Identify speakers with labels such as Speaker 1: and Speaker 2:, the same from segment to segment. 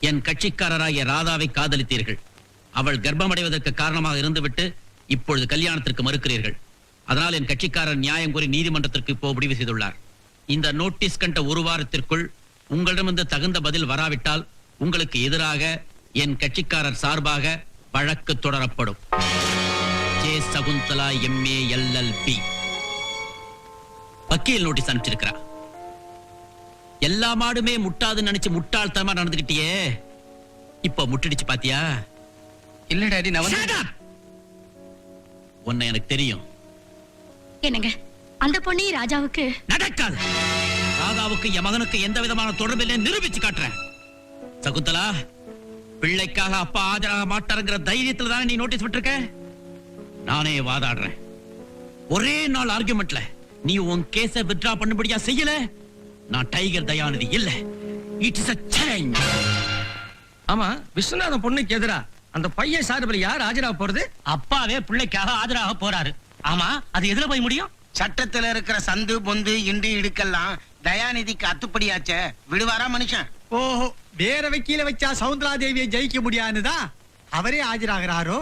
Speaker 1: என் கட்சிக்காரராகிய ராதாவை காதலித்தீர்கள். அவள் கர்ப்பமடைவதற்கு காரணமாக இருந்துவிட்டு இப்பொழுது கல்யாணத்திற்கு மறுக்கிறீர்கள். அதனால் என் கட்சிக்காரர் நியாயம் கூறி நீதிமன்றத்திற்கு இப்போ முடிவு செய்துள்ளார். இந்த நோட்டீஸ் கண்ட ஒரு வாரத்திற்குள் உங்களிடமிருந்து தகுந்த பதில் வராவிட்டால் உங்களுக்கு எதிராக என் கட்சிக்காரர் சார்பாக வழக்கு தொடரப்படும். J Shakuntala MA LLB. வக்கீல் நோட்டீஸ் அனுப்பிச்சிருக்கிறா. எல்லா மாடுமே முட்டாதுன்னு நினைச்சு முட்டாள்தனமா நடந்துகிட்டியே, இப்ப முட்டிடுச்சு பாத்தியா?
Speaker 2: இல்ல டாடி,
Speaker 1: உன்னை எனக்கு தெரியும்.
Speaker 3: என்னங்க, அந்த பொண்ணை ராஜாவுக்கு
Speaker 1: நடக்காது. ராதாவுக்கு என் மகனுக்கு எந்த விதமான தொடர்பு இல்லை நிரூபிச்சு காட்டுறேன். சகுந்தலா, பிள்ளைக்காக அப்பா ஆஜராக மாட்டாருங்கிற தைரியத்துல தானே நீ நோட்டீஸ் விட்டுருக்க. நானே வாதாடுறேன். ஒரே நாள் ஆர்குமெண்ட்ல நீ உன் கேஸ வித்ரா பண்ணும்படியா செய்யல, நான் டைகர் தயாநிதி இல்ல. It is a challenge.
Speaker 2: ஆமா, விஸ்வநாதன் பொண்ணுக்கு எதிரா அந்த பையன் சார்பில் யார் ஆஜராக போறது?
Speaker 4: அப்பாவே பிள்ளைக்காக ஆஜராக போறாரு. ஆமா, அது எதுல போய் முடியும்?
Speaker 5: சட்டத்துல இருக்கிற சந்து பொந்து இண்டு இடுக்கெல்லாம் தயாநிதிக்கு அத்துப்படியாச்சே, விடுவாரா மனுஷன்?
Speaker 6: ஓஹோ, வேற வக்கீல வச்சா சவுந்தரா தேவியை ஜெயிக்க முடியாதுதான் அவரே ஆஜராகிறாரோ?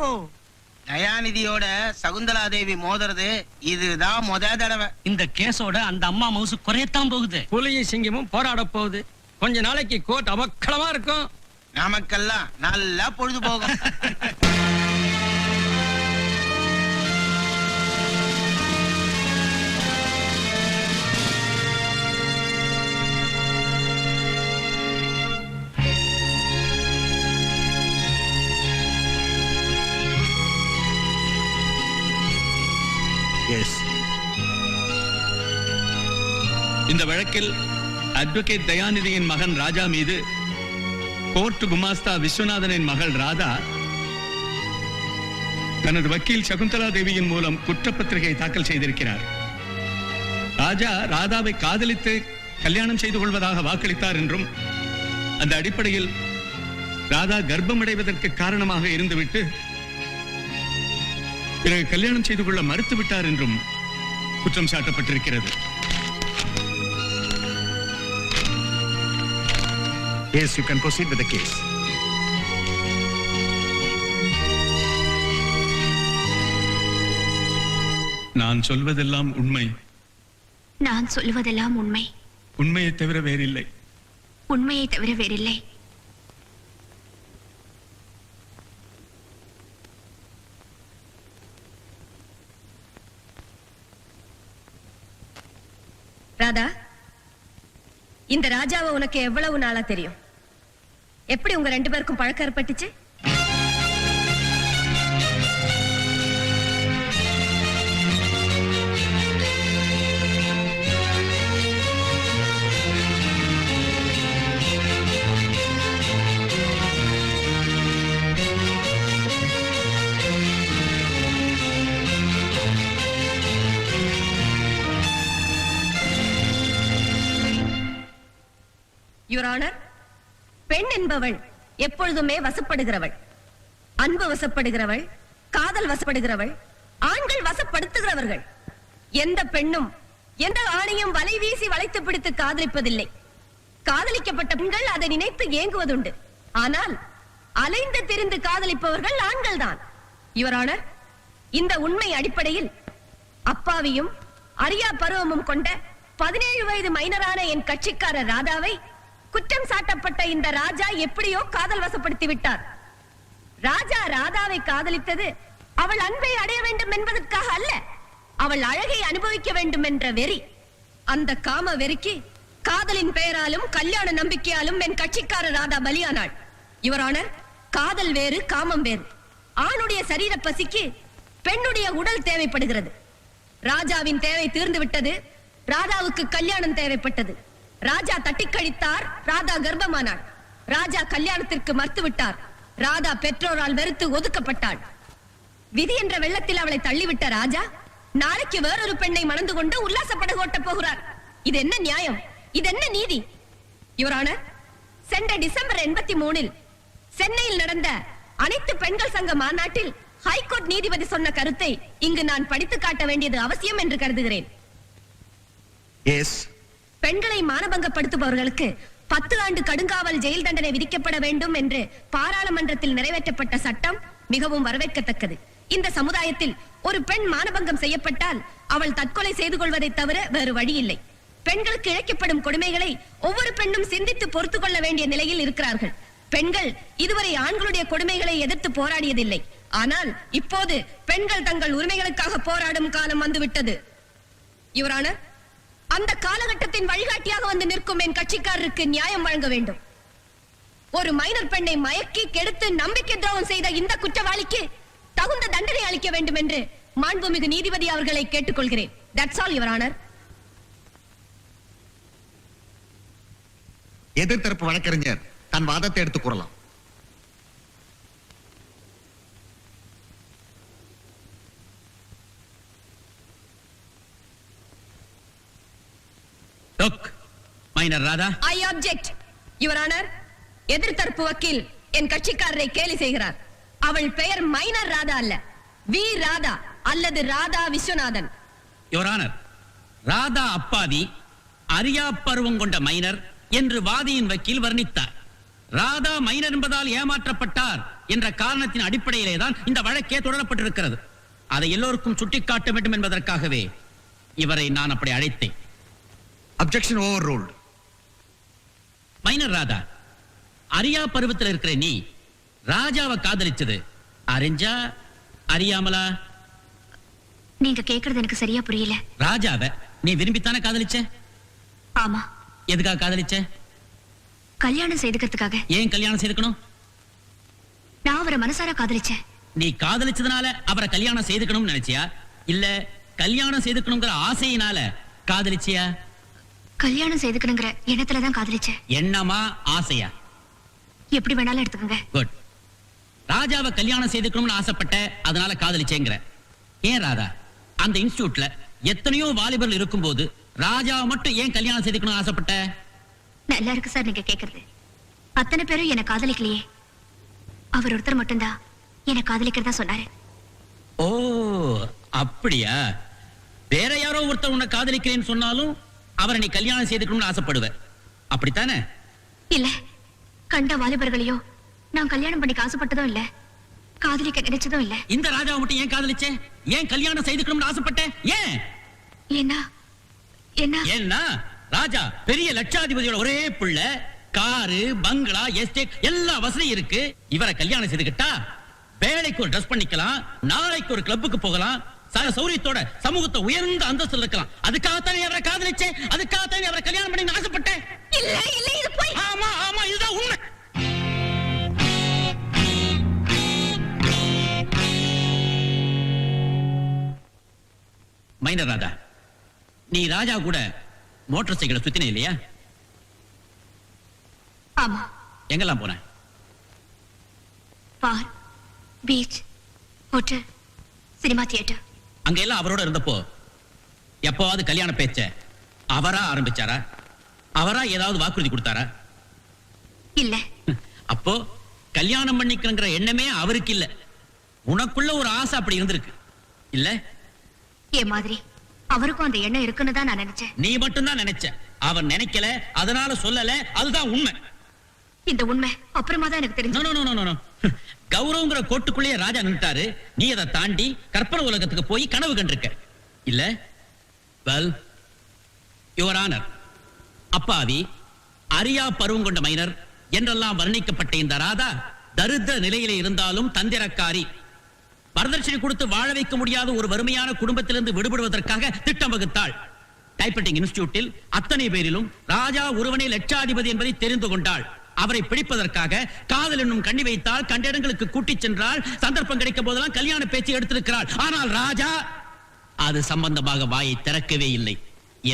Speaker 5: தயாநிதியோட சகுந்தலா தேவி மோதுறது இதுதான் முத தடவை.
Speaker 4: இந்த கேஸோட அந்த அம்மா மவுசு குறையத்தான் போகுது.
Speaker 2: புலியும் சிங்கமும் போராட போகுது. கொஞ்ச நாளைக்கு கோர்ட் அமக்களமா இருக்கும்.
Speaker 5: நமக்கெல்லாம் நல்லா பொழுது போகும்.
Speaker 7: இந்த வழக்கில் அட்வொகேட் தயாநிதியின் மகன் ராஜா மீது கோர்ட் குமாஸ்தா விஸ்வநாதனின் மகள் ராதா தனது வக்கீல் சகுந்தலா தேவியின் மூலம் குற்றப்பத்திரிகை தாக்கல் செய்திருக்கிறார். ராஜா ராதாவை காதலித்து கல்யாணம் செய்து கொள்வதாக வாக்களித்தார் என்றும், அந்த அடிப்படையில் ராதா கர்ப்பமடைவதற்கு காரணமாக இருந்துவிட்டு பிறகு கல்யாணம் செய்து கொள்ள மறுத்துவிட்டார் என்றும் குற்றம் சாட்டப்பட்டிருக்கிறது.
Speaker 8: Yes, you can proceed with the case.
Speaker 7: நான் சொல்வதெல்லாம் உண்மை.
Speaker 3: நான் சொல்லுவதெல்லாம் உண்மை.
Speaker 7: உண்மையை தவிர வேறில்லை.
Speaker 3: உண்மையை தவிர வேறில்லை.
Speaker 9: ராதா, இந்த ராஜாவை உனக்கு எவ்வளவு நாளா தெரியும்? எப்படி உங்க ரெண்டு பேருக்கும் பழக்கம் ஏற்பட்டுச்சு? யுவர் ஆனர், பெண் என்பவள் எப்பொழுதுமே வசப்படுகிறவள், அன்பு வசப்படுகிறவள், காதல் வசப்படுகிறவள், ஆண்கள் வசப்படுத்துகிறவர்கள். எந்த பெண்ணும் எந்த ஆணையும் வலை வீசி வளைத்து பிடித்து காதலிப்பதில்லை. காதலிக்கப்பட்ட பெண்கள் அதை நினைத்து ஏங்குவதுண்டு. ஆனால் அலைந்து திரிந்து காதலிப்பவர்கள் ஆண்கள் தான். யுவர் ஆனர், இந்த உண்மை அடிப்படையில் அப்பாவியும் அறியா பருவமும் கொண்ட 17 வயது மைனரான என் கட்சிக்காரர் ராதாவை குற்றம் சாட்டப்பட்ட இந்த ராஜா எப்படியோ காதல் வசப்படுத்தி விட்டார். ராஜா ராதாவை காதலித்தது அவள் அன்பை அடைய வேண்டும் என்பதற்காக அல்ல, அவள் அழகை அனுபவிக்க வேண்டும் என்ற வெறி. அந்த காம வெறிக்கு காதலின் பெயராலும் கல்யாண நம்பிக்கையாலும் என் கட்சிக்காரர் ராதா பலியானாள். யுவர் ஆனர், காதல் வேறு, காமம் வேறு. ஆணுடைய சரீர பசிக்கு பெண்ணுடைய உடல் தேவைப்படுகிறது. ராஜாவின் தேவை தீர்ந்து விட்டது. ராதாவுக்கு கல்யாணம் தேவைப்பட்டது. ராஜா தட்டி கழித்தார். ராதா கர்ப்பமானாள். ராஜா கல்யாணத்திற்கு மறுத்துவிட்டார். ராதா பெற்றோரால் வெறுத்து ஒதுக்கப்பட்டாள். விதி என்ற வெள்ளத்தில் அவளை தள்ளிவிட்ட ராஜா நாளைக்கு வேறொரு பெண்ணை மணந்து கொண்டு உல்லாசப்படகு ஓட்ட போகிறார். இது என்ன நியாயம்? இது என்ன நீதி? யுவர் ஆனர், சென்ற டிசம்பர் 83 சென்னையில் நடந்த அனைத்து பெண்கள் சங்க மாநாட்டில் ஹைகோர்ட் நீதிபதி சொன்ன கருத்தை இங்கு நான் படித்து காட்ட வேண்டியது அவசியம் என்று கருதுகிறேன்.
Speaker 8: Yes.
Speaker 9: பெண்களை மானபங்கப்படுத்துபவர்களுக்கு 10 ஆண்டு கடுங்காவல் ஜெயில் தண்டனை விதிக்கப்பட வேண்டும் என்று பாராளுமன்றத்தில் நிறைவேற்றப்பட்ட சட்டம் மிகவும் வரவேற்கத்தக்கது. இந்த சமுதாயத்தில் ஒரு பெண் மானபங்கம் செய்யப்பட்டால் அவள் தற்கொலை செய்து கொள்வதை தவிர வேறு வழி இல்லை. பெண்களுக்கு இழைக்கப்படும் கொடுமைகளை ஒவ்வொரு பெண்ணும் சிந்தித்து பொறுத்துக் கொள்ள வேண்டிய நிலையில் இருக்கிறார்கள். பெண்கள் இதுவரை ஆண்களுடைய கொடுமைகளை எதிர்த்து போராடியதில்லை. ஆனால் இப்போது பெண்கள் தங்கள் உரிமைகளுக்காக போராடும் காலம் வந்துவிட்டது. யுவரான, அந்த காலகட்டத்தின் வழிகாட்டியாக வந்து நிற்கும் என் கட்சிக்காரருக்கு நியாயம் வழங்க வேண்டும். ஒரு மைனர் பெண்ணை மயக்கி கெடுத்து நம்பிக்கை துரோகம் செய்த இந்த குற்றவாளிக்கு தகுந்த தண்டனை அளிக்க வேண்டும் என்று மாண்புமிகு நீதிபதி அவர்களை கேட்டுக்கொள்கிறேன். That's all your honour.
Speaker 8: எதிர்த்தரப்பு வழக்கறிஞர் தன் வாதத்தை எடுத்துக் கூறலாம்.
Speaker 1: Minor Radha,
Speaker 9: I object your honour. எதிர்த்தரப்பு வக்கீல் என் கட்சிக்காரரை கேலி செய்கிறார். அவள் பெயர் மைனர் ராதா அல்ல, வி ராதா அல்லது ராதா விஸ்வநாதன்.
Speaker 1: யுவர் ஆனர், ராதா அப்பாவி, அறியா பருவம் கொண்ட மைனர் என்று வாதியின் வக்கீல் வர்ணித்தார். ராதா மைனர் என்பதால் ஏமாற்றப்பட்டார் என்ற காரணத்தின் அடிப்படையிலே தான் இந்த வழக்கே தொடரப்பட்டிருக்கிறது. அதை எல்லோருக்கும் சுட்டிக்காட்ட வேண்டும் என்பதற்காகவே இவரை நான் அப்படி அழைத்தேன்.
Speaker 8: Objection overruled.
Speaker 1: மைனர் ராதா, அறியா பருவத்தில் இருக்கிற நீ ராஜாவை காதலிச்சது அறிஞ்சா அறியாமலா?
Speaker 3: நீங்க கேக்குறது எனக்கு சரியா புரியல.
Speaker 1: ராஜாவை நீ விரும்பித்தானே காதலிச்ச?
Speaker 3: ஆமா.
Speaker 1: எதுக்காக காதலிச்ச?
Speaker 3: கல்யாணம் செய்துக்கிறதுக்காக.
Speaker 1: ஏன் கல்யாணம் செய்துக்கணும்?
Speaker 3: நான் அவரை மனசார காதலிச்சேன்.
Speaker 1: நீ காதலிச்சதுனால அவரை கல்யாணம் செய்துக்கணும்னு நினைச்சியா, இல்ல கல்யாணம் செய்துக்கணுங்கிற ஆசையினால காதலிச்சியா?
Speaker 3: கல்யாணம் செய்துக்கணுங்கிற எண்ணத்துலதான் காதலிச்சேன்.
Speaker 1: எண்ணமா ஆசையா?
Speaker 3: எப்படி வேணாலும் எடுத்துக்கோங்க.
Speaker 1: குட். ராஜாவை கல்யாணம் செய்துக்கணும்னு ஆசைப்பட்ட, அதனால காதலிச்சேங்கிற. ஏன் ராதா, அந்த இன்ஸ்டிடியூட்ல எத்தனையோ வாலிபர்கள் இருக்கும்போது ராஜாவை மட்டும் ஏன் கல்யாணம் செய்துக்கணும்னு ஆசைப்பட்ட?
Speaker 3: நல்லா இருக்கு சார் நீங்க கேக்குறது. அத்தனை பேரும் என்ன காதலிக்கலையே. அவர் ஒருத்தர் மட்டும்தான் என்ன காதலிக்கிறதா சொன்னாரு.
Speaker 1: ஓ அப்படியா? வேற யாரோ ஒருத்தர் உன்னை காதலிக்கிறேன்னு சொன்னாலும் அவரை நீ கல்யாணம் செய்துக்கணும்னு ஆசைப்படுவ, அப்படித்தானே?
Speaker 3: இல்ல, கண்ட வாலிபர்களையோ நான் கல்யாணம் பண்ணி ஆசைப்பட்டதும் இல்ல, காதலிக்க நினைச்சதும் இல்ல.
Speaker 1: இந்த ராஜாவை மட்டும் ஏன் காதலிச்ச? ஏன் கல்யாணம் செய்துக்கணும்னு ஆசைப்பட்ட? ஏன்? ஏன்னா ராஜா பெரிய லட்சாதிபதியோட ஒரே பிள்ளை, காரு, பங்களா, எஸ்டேட் எல்லா வசதியும் இருக்கு. இவரை கல்யாணம் செய்துக்கிட்டா வேலைக்கு ஒரு ட்ரெஸ் பண்ணிக்கலாம், நாளைக்கு ஒரு கிளப்புக்கு போகலாம், சௌரியத்தோட சமூகத்தை உயர்ந்த அந்தஸ்தில் இருக்கலாம். அதுக்காகத்தானே அவரை காதலிச்சேன், அதுக்காகத்தானே அவரை கல்யாணம் பண்ணி ஆசைப்பட்டேன்.
Speaker 9: இல்ல இல்ல, இது போய்.
Speaker 1: ஆமா ஆமா, இதுதான் உண்மை. மைனர் ராதா, நீ ராஜா கூட மோட்டார் சைக்கிளை சுத்தின இல்லையா?
Speaker 3: ஆமா.
Speaker 1: எங்கெல்லாம் போன?
Speaker 3: பார், பீச், ஹோட்டல், சினிமா தியேட்டர்.
Speaker 1: அங்க எல்லாம் அவரோட இருந்தப்போ எப்பவாவது கல்யாண பேச்ச அவரா ஆரம்பிச்சாரா? அவரா ஏதாவது வாக்குறுதி கொடுத்தாரா?
Speaker 3: இல்ல.
Speaker 1: அப்போ கல்யாணம் பண்ணிக்கிற எண்ணமே அவருக்கு இல்ல, உனக்குள்ள ஒரு ஆசை அப்படி இருந்திருக்கு இல்ல?
Speaker 3: என் மாதிரி அவருக்கும் அந்த எண்ணம் இருக்குன்னு தான் நான் நினைச்சேன்.
Speaker 1: நீ மட்டும்தான் நினைச்ச, அவர் நினைக்கல, அதனால சொல்லல. அதுதான் உண்மை.
Speaker 3: இந்த உண்மை அப்புறமா தான் எனக்கு தெரிஞ்சு.
Speaker 1: கௌரவங்கிற கோட்டுக்குள்ளேயே ராஜா நின்னுட்டாரு. நீ அதை தாண்டி கற்பனை உலகத்துக்கு போய் கனவு கண்டிருக்க இல்ல? வெல், யுவர் ஆனர், அப்பாவி, அறியா பருவம் கொண்ட மைனர் என்றெல்லாம் வர்ணிக்கப்பட்ட இந்த ராதா தரித்திர நிலையிலே இருந்தாலும் தந்திரக்காரி. வரதட்சணை கொடுத்து வாழ வைக்க முடியாத ஒரு வறுமையான குடும்பத்திலிருந்து விடுபடுவதற்காக திட்டம் வகுத்தாள். டைப்ரைட்டிங் இன்ஸ்டிடியூட்டில் அத்தனை பேரிலும் ராஜா ஒருவனே லட்சாதிபதி என்பதை தெரிந்து கொண்டாள். அவரை பிடிப்பதற்காக காதல் என்னும் கண்ணி வைத்தால், கண்ட இடங்களுக்கு கூட்டிச் சென்றால், சந்தர்ப்பம் கிடைக்கும் போதெல்லாம் கல்யாண பேச்சை எடுத்திருக்கிறாள். ஆனால் ராஜா அது சம்பந்தமாக வாயை திறக்கவே இல்லை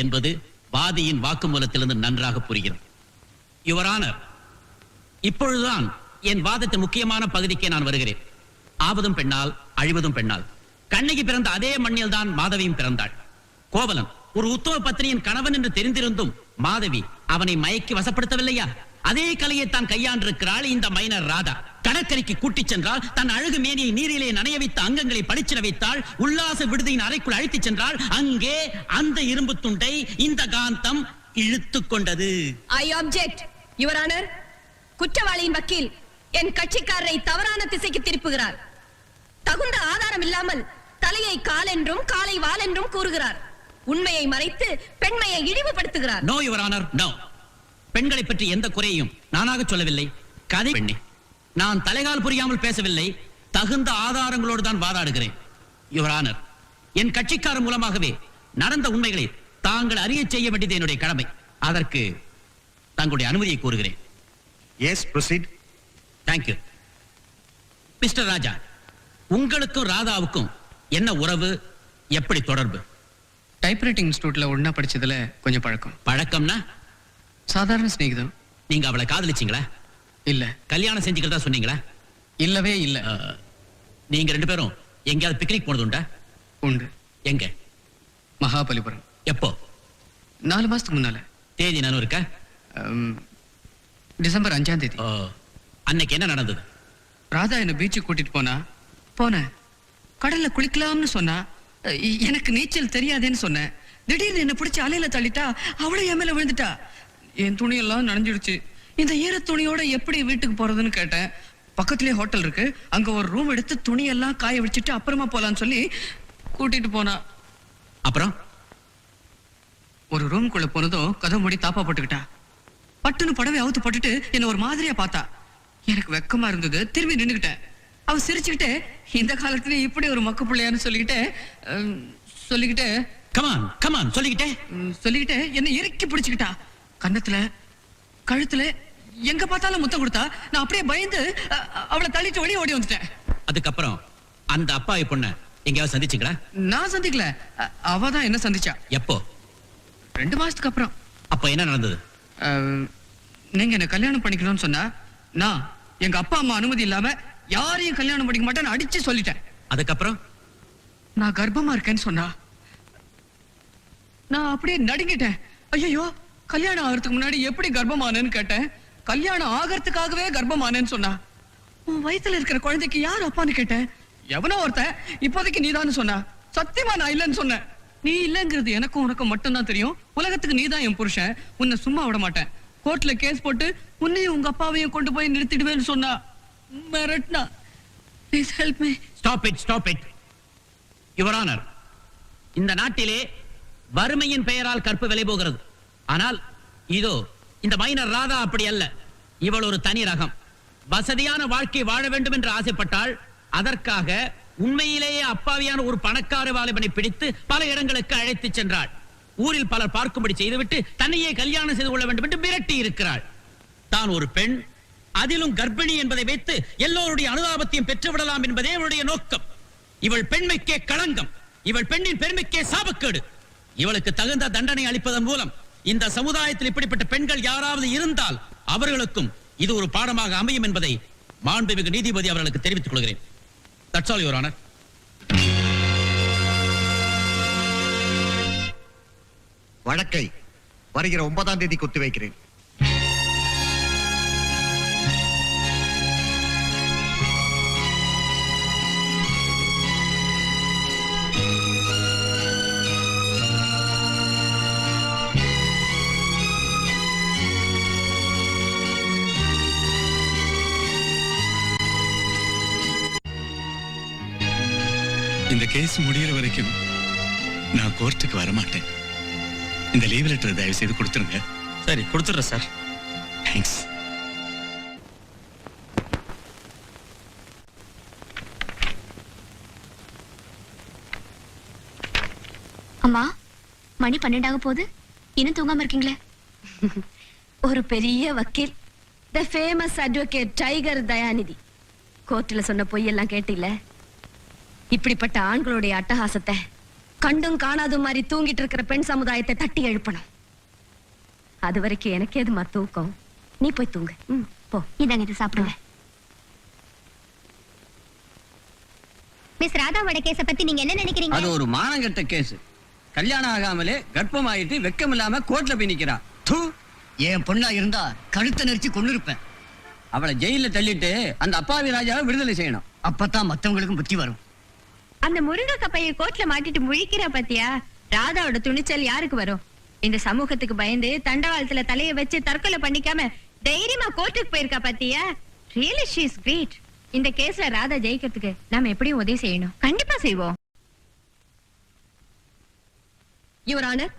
Speaker 1: என்பது வாதியின் வாக்குமூலத்திலிருந்து நன்றாக புரிகிறது. யுவர் ஆனர், இப்பொழுதுதான் என் வாதத்தின் முக்கியமான பகுதிக்கே நான் வருகிறேன். ஆவதும் பெண்ணால், அழிவதும் பெண்ணால். கண்ணகி பிறந்த அதே மண்ணில் தான் மாதவியும் பிறந்தாள். கோவலன் ஒரு உத்தம பத்னியின் கணவன் என்று தெரிந்திருந்தும் மாதவி அவனை மயக்கி வசப்படுத்தவில்லையா? அதே கலையை தான் கையாண்டிருக்கிறாள் இந்த மைனர் ராதா. கடற்கரைக்கு கூட்டிச் சென்றால், தன் அழகு மேனியை நீரிலே நனைய வைத்த அங்கங்களை பளிச்சிட வைத்தாள். உல்லாச விடுதியின் அறைக்குள் அழைத்துச் சென்றால், அங்கே அந்த இரும்பு துண்டை இந்த காந்தம் இழுத்துக் கொண்டது.
Speaker 9: ஐ ஆப்ஜெக்ட் யுவர் ஆனர், குற்றவாளியின் வக்கீல் என் கட்சிக்காரரை தவறான திசைக்கு திருப்புகிறார். தகுந்த ஆதாரம் இல்லாமல் தலையை கால் என்றும் காலை வால் என்றும் கூறுகிறார். உண்மையை மறைத்து பெண்மையை இழிவுபடுத்துகிறார்.
Speaker 1: No your honour, no. பெண்களை பற்றி எந்த குறையையும் நானாக சொல்லவில்லை. கதை பெண்ணே, நான் தலைகால் புரியாமல் பேசவில்லை. தகுந்த ஆதாரங்களோடு தான் வாதாடுகிறேன். யுவர் ஆனர், என் கட்சிக்காரர் மூலமாகவே நடந்த உண்மைகளை தாங்கள் அறிய செய்ய வேண்டியது என்னுடைய கடமை. அதற்கு தங்களுடைய அனுமதியை கோருகிறேன்.
Speaker 8: Yes, proceed.
Speaker 1: Thank you. Mister Raja, உங்களுக்கும் ராதாவுக்கும் என்ன உறவு, எப்படி தொடர்பு?
Speaker 10: டைப்ரைட்டிங் இன்ஸ்டியூட்ல ஒண்ணா படிச்சதுல கொஞ்சம் பழக்கம்.
Speaker 1: பழக்கம்னா
Speaker 10: சாதாரண சிநேகிதம்.
Speaker 1: நீங்க அவளை காதலிச்சீங்களா?
Speaker 10: இல்ல.
Speaker 1: கல்யாணம் செஞ்சுக்கிறதா சொன்னீங்களா?
Speaker 10: இல்லவே இல்ல.
Speaker 1: நீங்க ரெண்டு பேரும் எங்கேயாவது பிக்னிக் போனது உண்டா?
Speaker 10: உண்டு.
Speaker 1: எங்க?
Speaker 10: மகாபலிபுரம்.
Speaker 1: எப்போ?
Speaker 10: 4 மாசத்துக்கு முன்னால.
Speaker 1: தேதி நானும் இருக்கா?
Speaker 10: டிசம்பர் 5ஆம் தேதி.
Speaker 1: அன்னைக்கு என்ன நடந்தது?
Speaker 10: ராதா என்ன பீச்சுக்கு கூட்டிட்டு போனேன். கடல்ல குளிக்கலாம்னு சொன்னா, எனக்கு நீச்சல் தெரியாதேன்னு சொன்னேன். திடீர்னு என்ன பிடிச்சி அலையில தள்ளிட்டா, அவளும் என் மேல விழுந்துட்டா. என் துணியெல்லாம் நனைஞ்சிடுச்சு. இந்த ஈர துணியோட எப்படி வீட்டுக்கு போறதுன்னு கேட்டேன். பக்கத்துலயே ஹோட்டல் இருக்கு, அங்க ஒரு ரூம் எடுத்து துணியெல்லாம் காய வச்சுட்டு அப்புறமா போலான்னு சொல்லி கூட்டிட்டு போனா.
Speaker 1: அப்புறம்
Speaker 10: ஒரு ரூம்குள்ள போனதும் கதவு மூடி தாப்பா போட்டுக்கிட்டா. பட்டுன்னு புடவை அவுத்து போட்டுட்டு என்ன ஒரு மாதிரியா பார்த்தா. எனக்கு வெக்கமா இருந்தது. திரும்பி நின்னுக்கிட்டேன். அவ சிரிச்சுக்கிட்டே, இந்த காலத்துல இப்படி ஒரு மக்கு பிள்ளையான்னு சொல்லிக்கிட்டே
Speaker 1: கமான்
Speaker 10: சொல்லிக்கிட்டே என்ன இறுக்கி பிடிச்சுக்கிட்டா. கன்னத்துல கழுத்துல எங்க பார்த்தாலும் முத்தம் கொடுத்தா. நான் அப்படியே பயந்து அவளை தள்ளிட்டு வெளியே ஓடி வந்துட்டேன்.
Speaker 1: அதுக்கப்புறம் அந்த அப்பாவி பொண்ண எங்கேயாவது சந்திச்சீங்களா?
Speaker 10: நான் சந்திக்கல, அவ தான் என்ன சந்திச்சா.
Speaker 1: எப்போ?
Speaker 10: 2 மாசத்துக்கு அப்புறம்.
Speaker 1: அப்ப என்ன நடந்தது?
Speaker 10: நீங்க என்ன கல்யாணம் பண்ணிக்கணும்னு சொன்னா, நான் எங்க அப்பா அம்மா அனுமதி இல்லாம யாரையும் கல்யாணம் பண்ணிக்க மாட்டேன்னு அடிச்சு சொல்லிட்டேன்.
Speaker 1: அதுக்கப்புறம்
Speaker 10: நான் கர்ப்பமா இருக்கேன்னு சொன்னா, நான் அப்படியே நடுங்கிட்டேன். ஐயோ, கல்யாணம் ஆகிறதுக்கு முன்னாடி எப்படி கர்ப்பமானேன்னு கேட்டேன். கல்யாணம் ஆகிறதுக்காகவே கர்ப்பமானேன்னு சொன்னா. உன் வயித்துல இருக்கிற குழந்தைக்கு யார் அப்பான்னு கேட்டேன். எவனோ ஒருத்தன் இப்போதைக்கு நீதான்னு சொன்னா. சத்தியமா நான் இல்லைன்னு சொன்னேன். நீ இல்லங்கிறது எனக்கும் உனக்கும் மட்டும்தான் தெரியும். உலகத்துக்கு நீதான் என் புருஷன். உன்னை சும்மா விட மாட்டேன். கோர்ட்ல கேஸ் போட்டு உன்னையும் உங்க அப்பாவையும் கொண்டு போய் நிறுத்திடுவேன்னு சொன்னா. மிரட்டினா. Please help me.
Speaker 1: Stop it. Your honour, இந்த நாட்டிலே வறுமையின் பெயரால் கற்பு விலை போகிறது. ஆனால் இதோ இந்த மைனர் ராதா அப்படி அல்ல. இவள் ஒரு தனி ரகம். வசதியான வாழ்க்கை வாழ வேண்டும் என்று ஆசைப்பட்டால் அதற்காக உண்மையிலேயே அப்பாவியான ஒரு பணக்கார வாலிபனை பிடித்து பல இடங்களுக்கு அழைத்து சென்றாள். ஊரில் பலர் பார்க்கும்படி செய்துவிட்டு தன்னையே கல்யாணம் செய்து கொள்ள வேண்டும் என்று மிரட்டி இருக்கிறாள். தான் ஒரு பெண், அதிலும் கர்ப்பிணி என்பதை வைத்து எல்லோருடைய அனுதாபத்தையும் பெற்றுவிடலாம் என்பதே அவளுடைய நோக்கம். இவள் பெண்மைக்கே களங்கம். இவள் பெண்ணின் பெருமைக்கே சாபக்கேடு. இவளுக்கு தகுந்த தண்டனை அளிப்பதன் மூலம் இந்த சமுதாயத்தில் இப்படிப்பட்ட பெண்கள் யாராவது இருந்தால் அவர்களுக்கும் இது ஒரு பாடமாக அமையும் என்பதை மாண்புமிகு நீதிபதி அவர்களுக்கு தெரிவித்துக் கொள்கிறேன். That's all, Your Honor.
Speaker 8: வழக்கை வருகிற 9ஆம் தேதி ஒத்தி வைக்கிறேன்.
Speaker 7: இந்த கேஸ் முடிகிற வரைக்கும் நான் கோர்ட்டுக்கு வரமாட்டேன். இந்த லீவ் லெட்டர் தயவு செய்து கொடுத்துருங்க.
Speaker 2: சரி, கொடுத்துட்றேன் சார்.
Speaker 7: தேங்க்ஸ்.
Speaker 3: அம்மா, மணி 12 போகுது. இன்னும் தூங்காம இருக்கீங்களே?
Speaker 9: ஒரு பெரிய வக்கீல், the famous advocate tiger Dayanidhi கோர்ட்ல சொன்ன பொய்யெல்லாம் கேட்டில்ல. இப்படிப்பட்ட ஆண்களுடைய அட்டகாசத்தை கண்டும் காணாத மாதிரி தூங்கிட்டு இருக்கிற பெண் சமுதாயத்தை தட்டி எழுப்பணும். அது வரைக்கும் எனக்கு எதுமா தூக்கம்? நீ போய் தூங்கு. போ.
Speaker 3: இதாங்க, இது சாப்பிடுங்க. மிஸ் ராதாவோட கேஸ பத்தி நீங்க என்ன நினைக்கிறீங்க?
Speaker 2: அது ஒரு மானங்கெட்ட கேஸ். கல்யாணம் ஆகாமலே கர்ப்பமாயிட்டு வெக்கம் இல்லாம கோர்ட்ல போய் நிக்கிறா.
Speaker 10: என் பொண்ணா இருந்தா கழுத்தை நெரிச்சு கொண்டு இருப்பேன்.
Speaker 2: அவளை ஜெயில தள்ளிட்டு அந்த அப்பாவி ராஜாவை விடுதலை செய்யணும்.
Speaker 10: அப்பதான் மத்தவங்களுக்கும் புத்தி வரும்.
Speaker 3: அந்த முருங்கை பைய கோட்ல மாட்டிட்டு முழிக்கிற பத்தியா? ராதாவோட துணிச்சல் யாருக்கு வரும்? இந்த சமூகத்துக்கு பயந்து தண்டவாளத்துல தலைய வச்சு தற்கொலை பண்ணிக்காம தைரியமா கோர்ட்டுக்கு போயிருக்கா பாத்தியா? Really she is great. இந்த கேஸ்ல ராதா ஜெயிக்கிறதுக்கு நாம எப்படியும் உதவி செய்யணும். கண்டிப்பா செய்வோம்.
Speaker 9: யுவர் ஆனர்,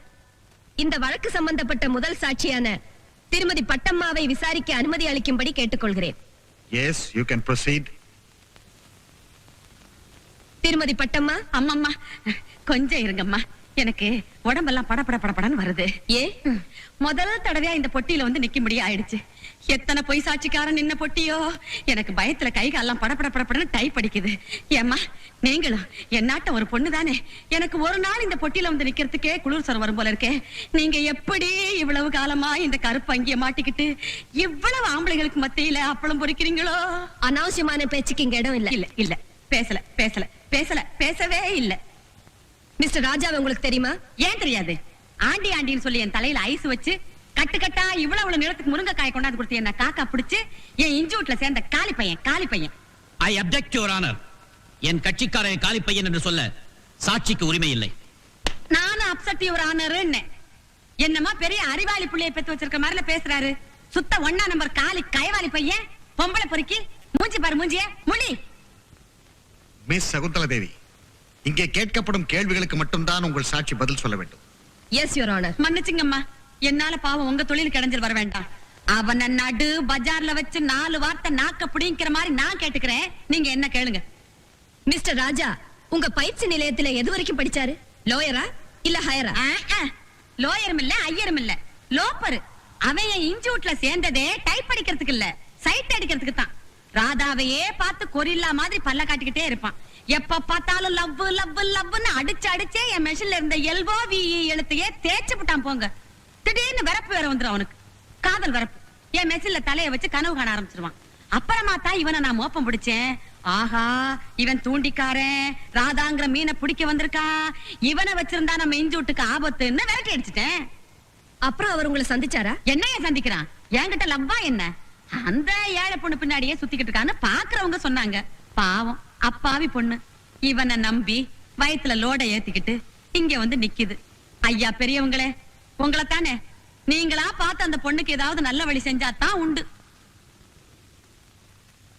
Speaker 9: இந்த வழக்கு சம்பந்தப்பட்ட முதல் சாட்சியான திருமதி பட்டம்மாவை விசாரிக்க அனுமதி அளிக்கும்படி கேட்டுக்கொள்கிறேன்.
Speaker 8: Yes, you can proceed.
Speaker 9: திருமதி பட்டம்மா.
Speaker 10: அம்மம்மா கொஞ்சம் இருங்கம்மா, எனக்கு உடம்பெல்லாம் படபடன்னு வருது.
Speaker 9: ஏ,
Speaker 10: முதல் தடவையா இந்த பொட்டியில வந்து நிக்கும்படி ஆயிடுச்சு. எத்தனை பொய் சாட்சிக்காரன் நின்ன பொட்டியோ, எனக்கு பயத்துல கை காலெல்லாம் படபடன்னு டைப் அடிக்குது. ஏம்மா, நீங்களும் என்னாட்ட ஒரு பொண்ணு தானே, எனக்கு ஒரு நாள் இந்த பொட்டியில வந்து நிக்கிறதுக்கே குளிர் சொரம் வரும் போல இருக்கே. நீங்க எப்படி இவ்வளவு காலமா இந்த கருப்பு அங்கிய மாட்டிக்கிட்டு இவ்வளவு ஆம்பளைகளுக்கு மத்தியில அப்பளம் பொறிக்கிறீங்களோ?
Speaker 9: அனாவசியமான பேச்சுக்கு இங்க இடம் இல்ல.
Speaker 10: இல்ல இல்ல, பேசவே இல்ல.
Speaker 9: மிஸ்டர் ராஜாவை உங்களுக்கு தெரியுமா?
Speaker 10: ஏன் தெரியாது? ஆண்டின்னு சொல்லி என் தலையில ஐஸ் வச்சு கட்டுக்கட்டா இவ்வளவு நிலத்துக்கு முருங்கைக்காய் கொண்டாந்து கொடுத்து என்ன காக்கா பிடிச்சு என் இன்ஜூட்ல சேர்ந்த காலி பையன்.
Speaker 1: I object your honour. என் கட்சிக்காரன் காலி பையன் என்று சொல்ல சாட்சிக்கு உரிமை இல்லை.
Speaker 10: நானும் அப்செட் யுவர் ஆனர். என்னமா பெரிய அறிவாளி புள்ளைய பெத்து வச்சிருக்க மாதிரில பேசுறாரு. சுத்த 1 நம்பர் காலி கைவாலி பையன், பொம்பளை பொறுக்கி. மூஞ்சி பாரு மூஞ்சிய முடி.
Speaker 8: மிஸ் சகுந்தலா தேவி, இங்கே கேட்கப்படும் கேள்விகளுக்கு மட்டும்தான் உங்கள் சாட்சி பதில் சொல்ல வேண்டும்.
Speaker 9: Yes your honour.
Speaker 10: மன்னிச்சுங்கம்மா, என்னால பாவம் உங்க தொழில் கிடைஞ்சல் வர வேண்டாம். அவனை நடு பஜார்ல வச்சு 4 வார்த்தை நாக்க பிடிங்கிற மாதிரி நான் கேட்டுக்கிறேன். நீங்க என்ன கேளுங்க.
Speaker 9: மிஸ்டர் ராஜா, உங்க பயிற்சி நிலையத்துல எது வரைக்கும் படிச்சாரு? லோயரா இல்ல ஹையரா?
Speaker 10: லோயரும் இல்ல ஐயரும் இல்ல, லோப்பரு. அவன் என் இன்ஸ்டிடியூட்ல சேர்ந்ததே டைப் அடிக்கிறதுக்கு இல்ல, சைட் அடிக்கிறதுக்கு தான். ராதாவையே பார்த்து கொரில்லா மாதிரி பல்ல காட்டிக்கிட்டே இருப்பான். எப்ப பார்த்தாலும் லவ்னு அடிச்சே என் மெஷின்ல இருந்த எல்போ வி எழுத்தையே தேய்ச்சு விட்டான் போங்க. திடீர்னு வரப்பு வேற வந்துடும் அவனுக்கு, காதல் வரப்பு. என் மெஷின்ல தலைய வச்சு கனவு காண ஆரம்பிச்சிருவான். அப்புறமா தான் இவனை நான் மோப்பம் பிடிச்சேன். ஆஹா, இவன் தூண்டிக்காரன், ராதாங்கிற மீனை பிடிக்க வந்திருக்கான், இவனை வச்சிருந்தா நம்ம இன்ஜூட்டுக்கு ஆபத்துன்னு விரட்டி அடிச்சிட்டேன்.
Speaker 9: அப்புறம் அவர் உங்களை சந்திச்சாரா?
Speaker 10: என்னைய சந்திக்கிறான்? என்கிட்ட லவ்வா என்ன? அந்த ஏழை பொண்ணு பின்னாடியே சுத்திக்கிட்டு இருக்கான்னு பாக்குறவங்க சொன்னாங்க. பாவம் அப்பாவி பொண்ணு இவனை நம்பி வயித்துல லோட ஏத்திக்கிட்டு இங்க வந்து நிக்குது. ஐயா பெரியவங்களே, உங்களை தானே, நீங்களா பார்த்து அந்த பொண்ணுக்கு ஏதாவது நல்ல வழி செஞ்சா தான் உண்டு.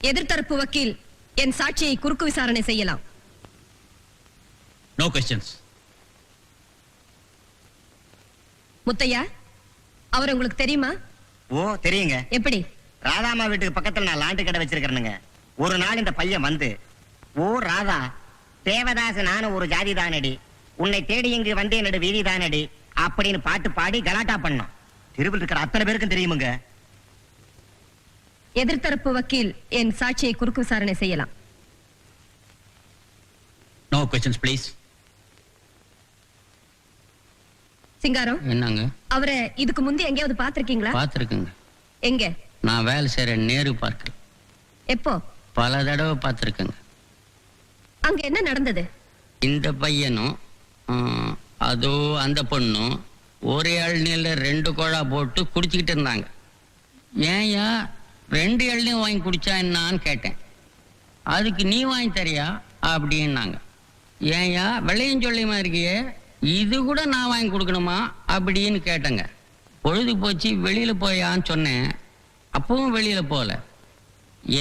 Speaker 9: எதிர்த்தரப்பு வக்கீல் என் சாட்சியை குறுக்கு விசாரணை செய்யலாம்.
Speaker 1: No questions.
Speaker 9: முத்தையா, அவர் உங்களுக்கு தெரியுமா?
Speaker 5: ஓ தெரியுங்க.
Speaker 9: எப்படி?
Speaker 5: ராதாமா வீட்டுக்கு பக்கத்துல நான் லாண்டு கடை வச்சிருக்கிறேனுங்க. ஒரு நாள் இந்த பையன் வந்து, ஓ ராதா, தேவதாச நானும் ஒரு ஜாதி தானடி, உன்னை தேடி இங்கு வந்தேன் நடு வீதி தானடி அப்படின்னு பாட்டு பாடி கலாட்டா பண்ணோம். தெருவில் இருக்கிற அத்தனை பேருக்கும் தெரியுமுங்க.
Speaker 9: எதிர்த்தரப்பு வக்கீல் என் சாட்சியை குறுக்கு விசாரணை செய்யலாம்.
Speaker 1: No questions please.
Speaker 9: சிங்காரம்,
Speaker 4: என்னங்க?
Speaker 9: அவரை இதுக்கு முந்தி எங்கேயாவது பாத்திருக்கீங்களா?
Speaker 4: பாத்துருக்குங்க.
Speaker 9: எங்க?
Speaker 4: நான் வேலை செய்யற நேரு பார்க்க
Speaker 9: எப்போ?
Speaker 4: பல தடவை பார்த்துருக்கேங்க.
Speaker 9: அங்க என்ன நடந்தது?
Speaker 4: இந்த பையனும் அதோ அந்த பொண்ணும் ஒரே அள்ளியில 2 குழா போட்டு குடிச்சுக்கிட்டு இருந்தாங்க. ஏன்யா 2 இளநீயும் வாங்கி குடிச்சா என்னான்னு கேட்டேன். அதுக்கு நீ வாங்கி தரியா அப்படின்னாங்க. ஏன்யா விளையும் சொல்லியுமா இருக்கியே, இது கூட நான் வாங்கி கொடுக்கணுமா அப்படின்னு கேட்டேங்க. பொழுது போச்சு வெளியில போயான்னு சொன்னேன். அப்பவும் வெளியில போல.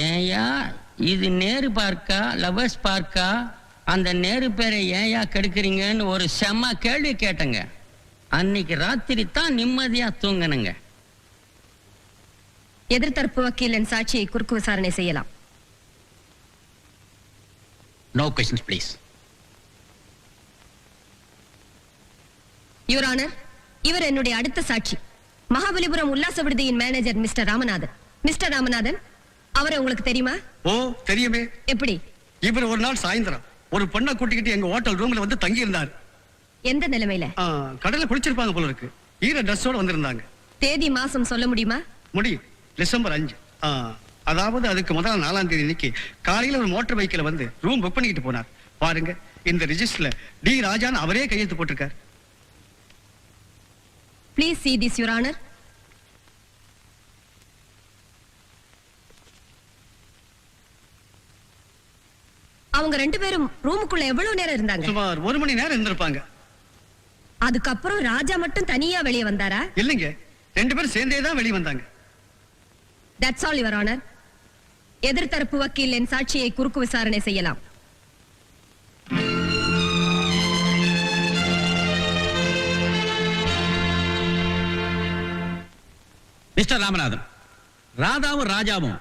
Speaker 4: ஏன்யா இது நேரு பார்க்கா லவர்ஸ் பார்க்கா, அந்த நேரு பேரை ஏன்யா கெடுக்கிறீங்கன்னு ஒரு செம்ம கேள்வி கேட்டேங்க. அன்னைக்கு ராத்திரி தான் நிம்மதியா தூங்கணுங்க.
Speaker 9: எதிர்த்தரப்பு வக்கீல் என் சாட்சியை குறுக்கு விசாரணை செய்யலாம்.
Speaker 1: No questions please.
Speaker 9: Your honour, இவர் என்னுடைய அடுத்த சாட்சி. மகாபலிபுரம் உல்லாச விடுதியின் manager mister Ramanathan. Mister Ramanathan, அவரை உங்களுக்கு தெரியுமா?
Speaker 2: ஓ தெரியுமே.
Speaker 9: எப்படி?
Speaker 2: இவர் ஒரு நாள் சாயந்தரம் ஒரு பொண்ணை கூட்டிக்கிட்டு எங்க ஹோட்டல் ரூம்ல வந்து தங்கி இருந்தார்.
Speaker 9: எந்த நிலைமையில?
Speaker 2: கடல்ல குளிச்சிருப்பாங்க போல இருக்கு. ஈர ட்ரெஸ்ஸோட வந்திருந்தாங்க.
Speaker 9: தேதி மாசம் சொல்ல முடியுமா?
Speaker 2: முடியும். டிசம்பர் 5. அதாவது அதுக்கு முதல் 4ஆம் தேதி இன்னைக்கு காலையில ஒரு மோட்டார் பைக்கில் வந்து ரூம் புக் பண்ணிக்கிட்டு போனார். பாருங்க, இந்த ரிஜிஸ்டர்ல டி ராஜான்னு அவரே கையெழுத்து போட்டிருக்கார்.
Speaker 9: Please see this, Your Honor. அவங்க 2 பேரும் ரூமுக்குள்ள எவ்வளவு நேரம் இருந்தாங்க?
Speaker 2: சுமார் 1 மணி நேரம் இருந்திருப்பாங்க.
Speaker 9: அதுக்கப்புறம் ராஜா மட்டும் தனியா வெளியே வந்தாரா?
Speaker 2: இல்லைங்க, 2 பேரும் சேர்ந்தே தான் வெளியே வந்தாங்க.
Speaker 9: That's all your honour. எதிர்த்தரப்பு வக்கீல் என் சாட்சியை குறுக்கு விசாரணை செய்யலாம்.
Speaker 1: மிஸ்டர் ராமநாதன், ராதாவும் ராஜாவும்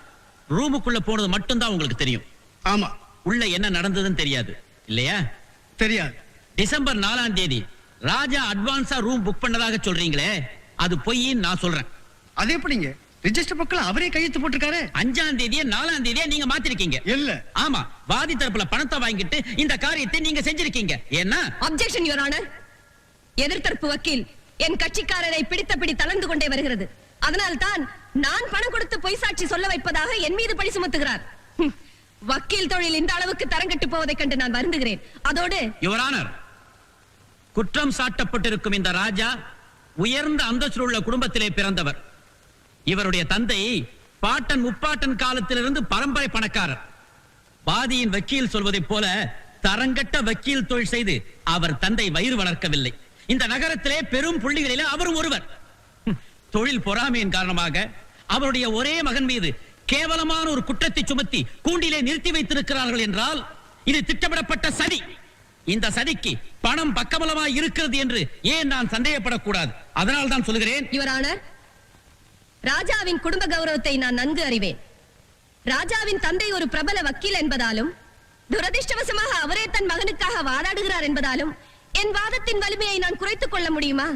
Speaker 1: ரூமுக்குள்ள போனது மட்டும்தான் உங்களுக்கு தெரியும்.
Speaker 2: ஆமா,
Speaker 1: உள்ள என்ன நடந்ததுன்னு தெரியாது இல்லையா?
Speaker 2: தெரியாது.
Speaker 1: டிசம்பர் 4ஆம் தேதி ராஜா அட்வான்ஸா ரூம் புக் பண்ணதாக சொல்றீங்களே, அது பொய்ன்னு நான் சொல்றேன்.
Speaker 2: அது எப்படிங்க? ரிஜிஸ்டர் புக்ல அவரே கையெழுத்து போட்டிருக்காரு.
Speaker 1: 5ஆம் தேதியே 4ஆம் தேதியே நீங்க மாத்திருக்கீங்க.
Speaker 2: இல்ல.
Speaker 1: ஆமா, வாதி தரப்புல பணத்தை வாங்கிட்டு இந்த காரியத்தை நீங்க செஞ்சிருக்கீங்க. ஏன்னா
Speaker 9: அப்ஜெக்ஷன் யுவர் ஆனர். எதிர்த்தரப்பு வக்கீல் என் கட்சிக்காரரை பிடித்தபடி தளர்ந்து கொண்டே வருகிறது. அதனால்தான் நான் பணம் கொடுத்து பொய் சாட்சி சொல்ல வைப்பதாக என் மீது பழி சுமத்துகிறார். வக்கீல் தொழில் இந்த அளவுக்கு தரங்கட்டு போவதைக் கண்டு நான் வருந்துகிறேன். அதோடு
Speaker 1: யுவர் ஆனர், குற்றம் சாட்டப்பட்டிருக்கும் இந்த ராஜா உயர்ந்த அந்தஸ்து உள்ள குடும்பத்திலே பிறந்தவர். இவருடைய தந்தை பாட்டன் முப்பாட்டன் காலத்திலிருந்து பரம்பரை பணக்காரர். வாதியின் வக்கீல் சொல்வதைப் போல தரங்கட்ட வக்கீல் தொழில் செய்து அவர் தந்தை வயிறு வளர்க்கவில்லை. இந்த நகரத்திலே பெரும் புள்ளிகளிலே அவரும் ஒருவர். தொழில் பொறாமையின் காரணமாக அவருடைய ஒரே மகன் மீது கேவலமான ஒரு குற்றத்தை சுமத்தி கூண்டிலே நிறுத்தி வைத்திருக்கிறார்கள் என்றால் இது திட்டமிடப்பட்ட சதி. இந்த சதிக்கு பணம் பக்கபலமாய் இருக்கிறது என்று ஏன் நான் சந்தேகப்படக்கூடாது? அதனால் தான் சொல்கிறேன்.
Speaker 9: யுவர் ஆனர், ராஜாவின் குடும்ப கௌரவத்தை நான் நன்கு அறிவேன். ராஜாவின் தந்தை ஒரு பிரபல வக்கீல் என்பதாலும் துரதிர்ஷ்டவசமாக அவரே தன் மகனுக்காக வாதாடுகிறார் என்பதாலும் என் வாதத்தின் வலிமையை நான் குறைத்துக் கொள்ள முடியுமா?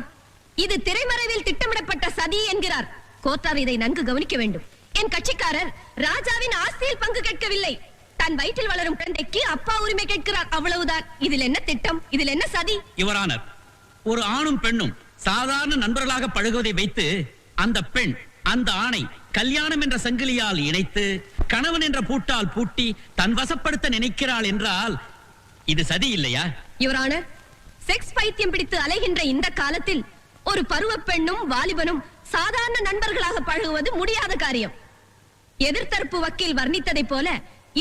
Speaker 9: இது திரைமறைவில் திட்டமிடப்பட்ட சதி என்கிறார். கோத்தார் இதை நன்கு கவனிக்க வேண்டும். என் கட்சிக்காரர் ராஜாவின் ஆஸ்தியில் பங்கு கேட்கவில்லை. தன் வயிற்றில் வளரும் குழந்தைக்கு அப்பா உரிமை கேட்கிறார். அவ்வளவுதான். இதில் என்ன திட்டம்? இதில் என்ன சதி?
Speaker 1: யுவர் ஆனர், ஒரு ஆணும் பெண்ணும் சாதாரண நண்பர்களாக பழகுவதை வைத்து அந்த பெண் அந்த ஆணை கல்யாணம் என்ற சங்கிலியால் இணைத்து கணவன் என்ற பூட்டால் பூட்டி தன் வசப்படுத்த நினைக்கிறாள் என்றால் இது சதி இல்லையா?
Speaker 9: யுவர் ஆனர், செக்ஸ் பைத்தியம் பிடித்து அலைகின்ற இந்த காலத்தில் ஒரு பருவ பெண்ணும் வாலிபனும் சாதாரண நண்பர்களாக பழகுவது முடியாத காரியம். எதிர்த்தரப்பு வக்கீல் வர்ணித்ததை போல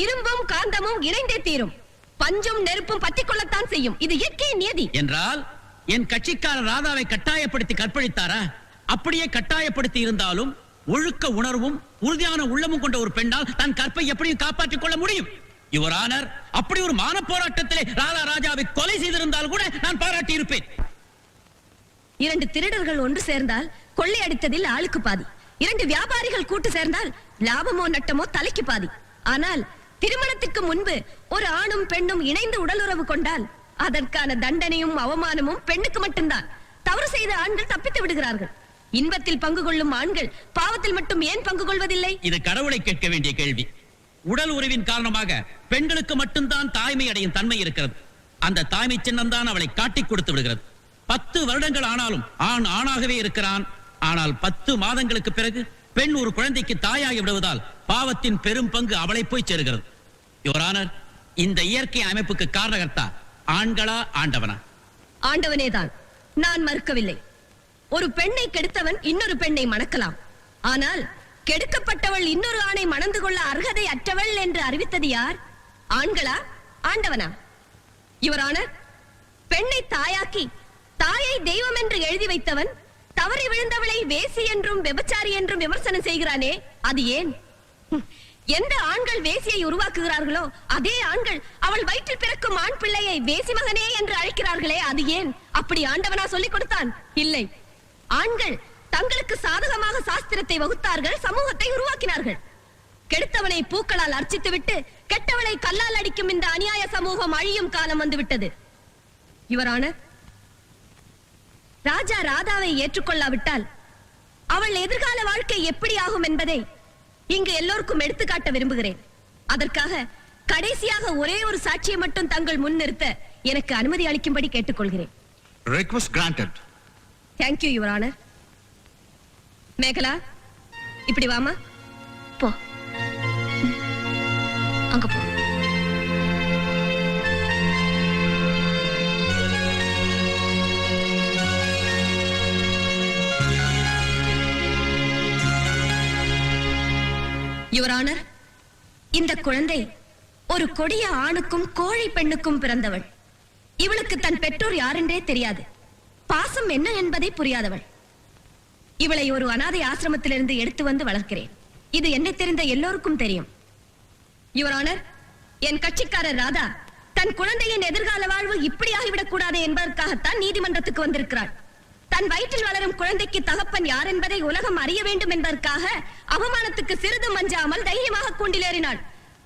Speaker 9: இரும்பும் காந்தமும் இணைந்தே தீரும். பஞ்சும் நெருப்பும் பற்றிக் கொள்ளத்தான் செய்யும். இது இயற்கையின் நியதி.
Speaker 1: என்றால் என் கட்சிக்காரர் ராதாவை கட்டாயப்படுத்தி கற்பழித்தாரா? அப்படியே கட்டாயப்படுத்தி இருந்தாலும் ஒழுக்க உணர்வும் உறுதியான உள்ளமும் கொண்ட ஒரு பெண்ணால் தன் கற்பை எப்படியும் காப்பாற்றிக் கொள்ள முடியும். யுவர் ஆனர், அப்படி ஒரு மான போராட்டத்திலே ராதா ராஜாவை கொலை செய்திருந்தால் கூட நான் பாராட்டி இருப்பேன்.
Speaker 9: 2 திருடர்கள் ஒன்று சேர்ந்தால் கொள்ளை அடித்ததில் ஆளுக்கு பாதி. 2 வியாபாரிகள் கூட்டு சேர்ந்தால் லாபமோ நட்டமோ தலைக்கு பாதி. ஆனால் திருமணத்துக்கு முன்பு ஒரு ஆணும் பெண்ணும் இணைந்து உடலுறவு கொண்டால் அதற்கான தண்டனையும் அவமானமும் பெண்ணுக்கு மட்டும்தான். தவறு செய்த ஆண்கள் தப்பித்து விடுகிறார்கள். இன்பத்தில் பங்கு கொள்ளும் ஆண்கள் பாவத்தில் மட்டும் ஏன் பங்கு கொள்வதில்லை?
Speaker 1: இது கடவுளை கேட்க வேண்டிய கேள்வி. உடல் உறவின் காரணமாக பெண்களுக்கு மட்டும்தான் தாய்மை அடையும் தன்மை இருக்கிறது. அந்த தாய்மை சின்னம் தான் அவளை காட்டிக் கொடுத்து விடுகிறது. 10 வருடங்கள் ஆனாலும் ஆண் ஆணாகவே இருக்கிறான். ஆனால் 10 மாதங்களுக்கு பிறகு பெண் ஒரு குழந்தைக்கு தாயாகி விடுவதால் பாவத்தின் பெரும் பங்கு அவளை போய் சேருகிறது. யுவர் ஆனர், இந்த இயற்கை அமைப்புக்கு காரணகர்த்தா ஆண்களா ஆண்டவனா?
Speaker 9: ஆண்டவனேதான். நான் மறுக்கவில்லை. ஒரு பெண்ணை கெடுத்தவன் இன்னொரு பெண்ணை மணக்கலாம். ஆனால் கெடுக்கப்பட்டவள் இன்னொரு ஆணை மணந்து கொள்ள அர்ஹதை அற்றவள் என்று அறிவித்தது யார்? ஆண்களா ஆண்டவனா? யுவர் ஆனர், பெண்ணை தாயாக்கி தாயை தெய்வம் என்று எழுதி வைத்தவன் தவறி விழுந்தவளை வேசி என்றும் விபச்சாரி என்றும் விமர்சனம் செய்கிறானே, அது ஏன்? எந்த ஆண்கள் வேசியை உருவாக்குகிறார்களோ அதே ஆண்கள் அவள் வயிற்றில் பிறக்கும் ஆண் பிள்ளையை வேசி மகனே என்று அழைக்கிறார்களே, அது ஏன்? அப்படி ஆண்டவனா சொல்லிக் கொடுத்தான்? இல்லை. ஆண்கள் தங்களுக்கு சாதகமாக சாஸ்திரத்தை வகுத்தார்கள், சமூகத்தை உருவாக்கினார்கள். கெடுத்தவனை பூக்களால் அர்ச்சித்துவிட்டு கெட்டவளை கல்லால் அடிக்கும் இந்த அநியாய சமூகம் அழியும் காலம் வந்துவிட்டது. யுவர் ஆனர், ராஜா ராதாவை ஏற்றுக்கொள்ளாவிட்டால் அவள் எதிர்கால வாழ்க்கை எப்படி ஆகும் என்பதை இங்கு எல்லோருக்கும் எடுத்துக்காட்ட விரும்புகிறேன். அதற்காக கடைசியாக ஒரே ஒரு சாட்சியை மட்டும் தங்கள் முன் நிறுத்த எனக்கு அனுமதி அளிக்கும்படி கேட்டுக்கொள்கிறேன்.
Speaker 8: Request granted.
Speaker 9: Thank you your honour. Megala, இப்படி வாமா.
Speaker 3: போ, அங்க போ.
Speaker 9: யுவர் ஆனர், இந்த குழந்தை ஒரு கொடிய ஆணுக்கும் கோழை பெண்ணுக்கும் பிறந்தவள். இவளுக்கு தன் பெற்றோர் யாரென்றே தெரியாது. பாசம் என்ன என்பதை புரியாதவள். இவளை ஒரு அனாதை ஆசிரமத்திலிருந்து எடுத்து வந்து வளர்க்கிறேன். இது என்னை தெரிந்த எல்லோருக்கும் தெரியும். யுவர் ஆனர், என் கட்சிக்காரர் ராதா தன் குழந்தையின் எதிர்கால வாழ்வு இப்படி ஆகிவிடக் கூடாது என்பதற்காகத்தான் நீதிமன்றத்துக்கு வந்திருக்கிறார். தன் வயிற்றில் வளரும் குழந்தைக்கு தகப்பன் யார் என்பதை உலகம் அறிய வேண்டும் என்பதற்காக அவமானத்துக்கு சிறிதும் அஞ்சாமல் தைரியமாக கூண்டிலேறினாள்.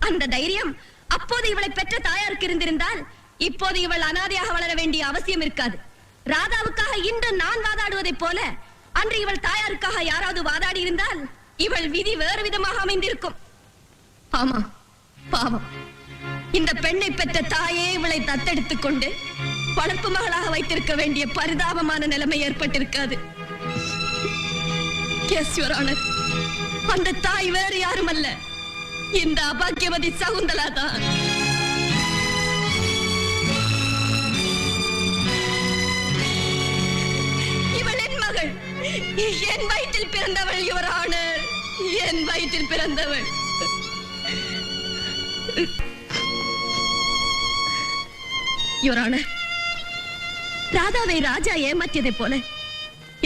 Speaker 9: அந்த தைரியம் அப்போது இவளை பெற்ற தாயாருக்கு இருந்திருந்தால் இப்போது இவள் அனாதையாக வளர வேண்டிய அவசியம் இருக்காது. ராதாவுக்காக இன்று நான் வாதாடுவதைப் போல அன்று இவள் தாயாருக்காக யாராவது வாதாடி இருந்தால் இவள் விதி வேறு விதமாக அமைந்திருக்கும். ஆமா, பாவம், இந்த பெண்ணை பெற்ற தாயே இவளை தத்தெடுத்துக் கொண்டு வளர்ப்பு மகளாக வைத்திருக்க வேண்டிய பரிதாபமான நிலைமை ஏற்பட்டிருக்காது. அந்த தாய் வேறு யாரும் அல்ல, இந்த அபாக்கியவதி சகுந்தலா தான். இவள் என் மகள், என் வயிற்றில் பிறந்தவள். யுவர் ஆனர், என் வயிற்றில் பிறந்தவள். யுவர் ஆனர், ராதாவை ராஜா ஏமாற்றியதைப் போல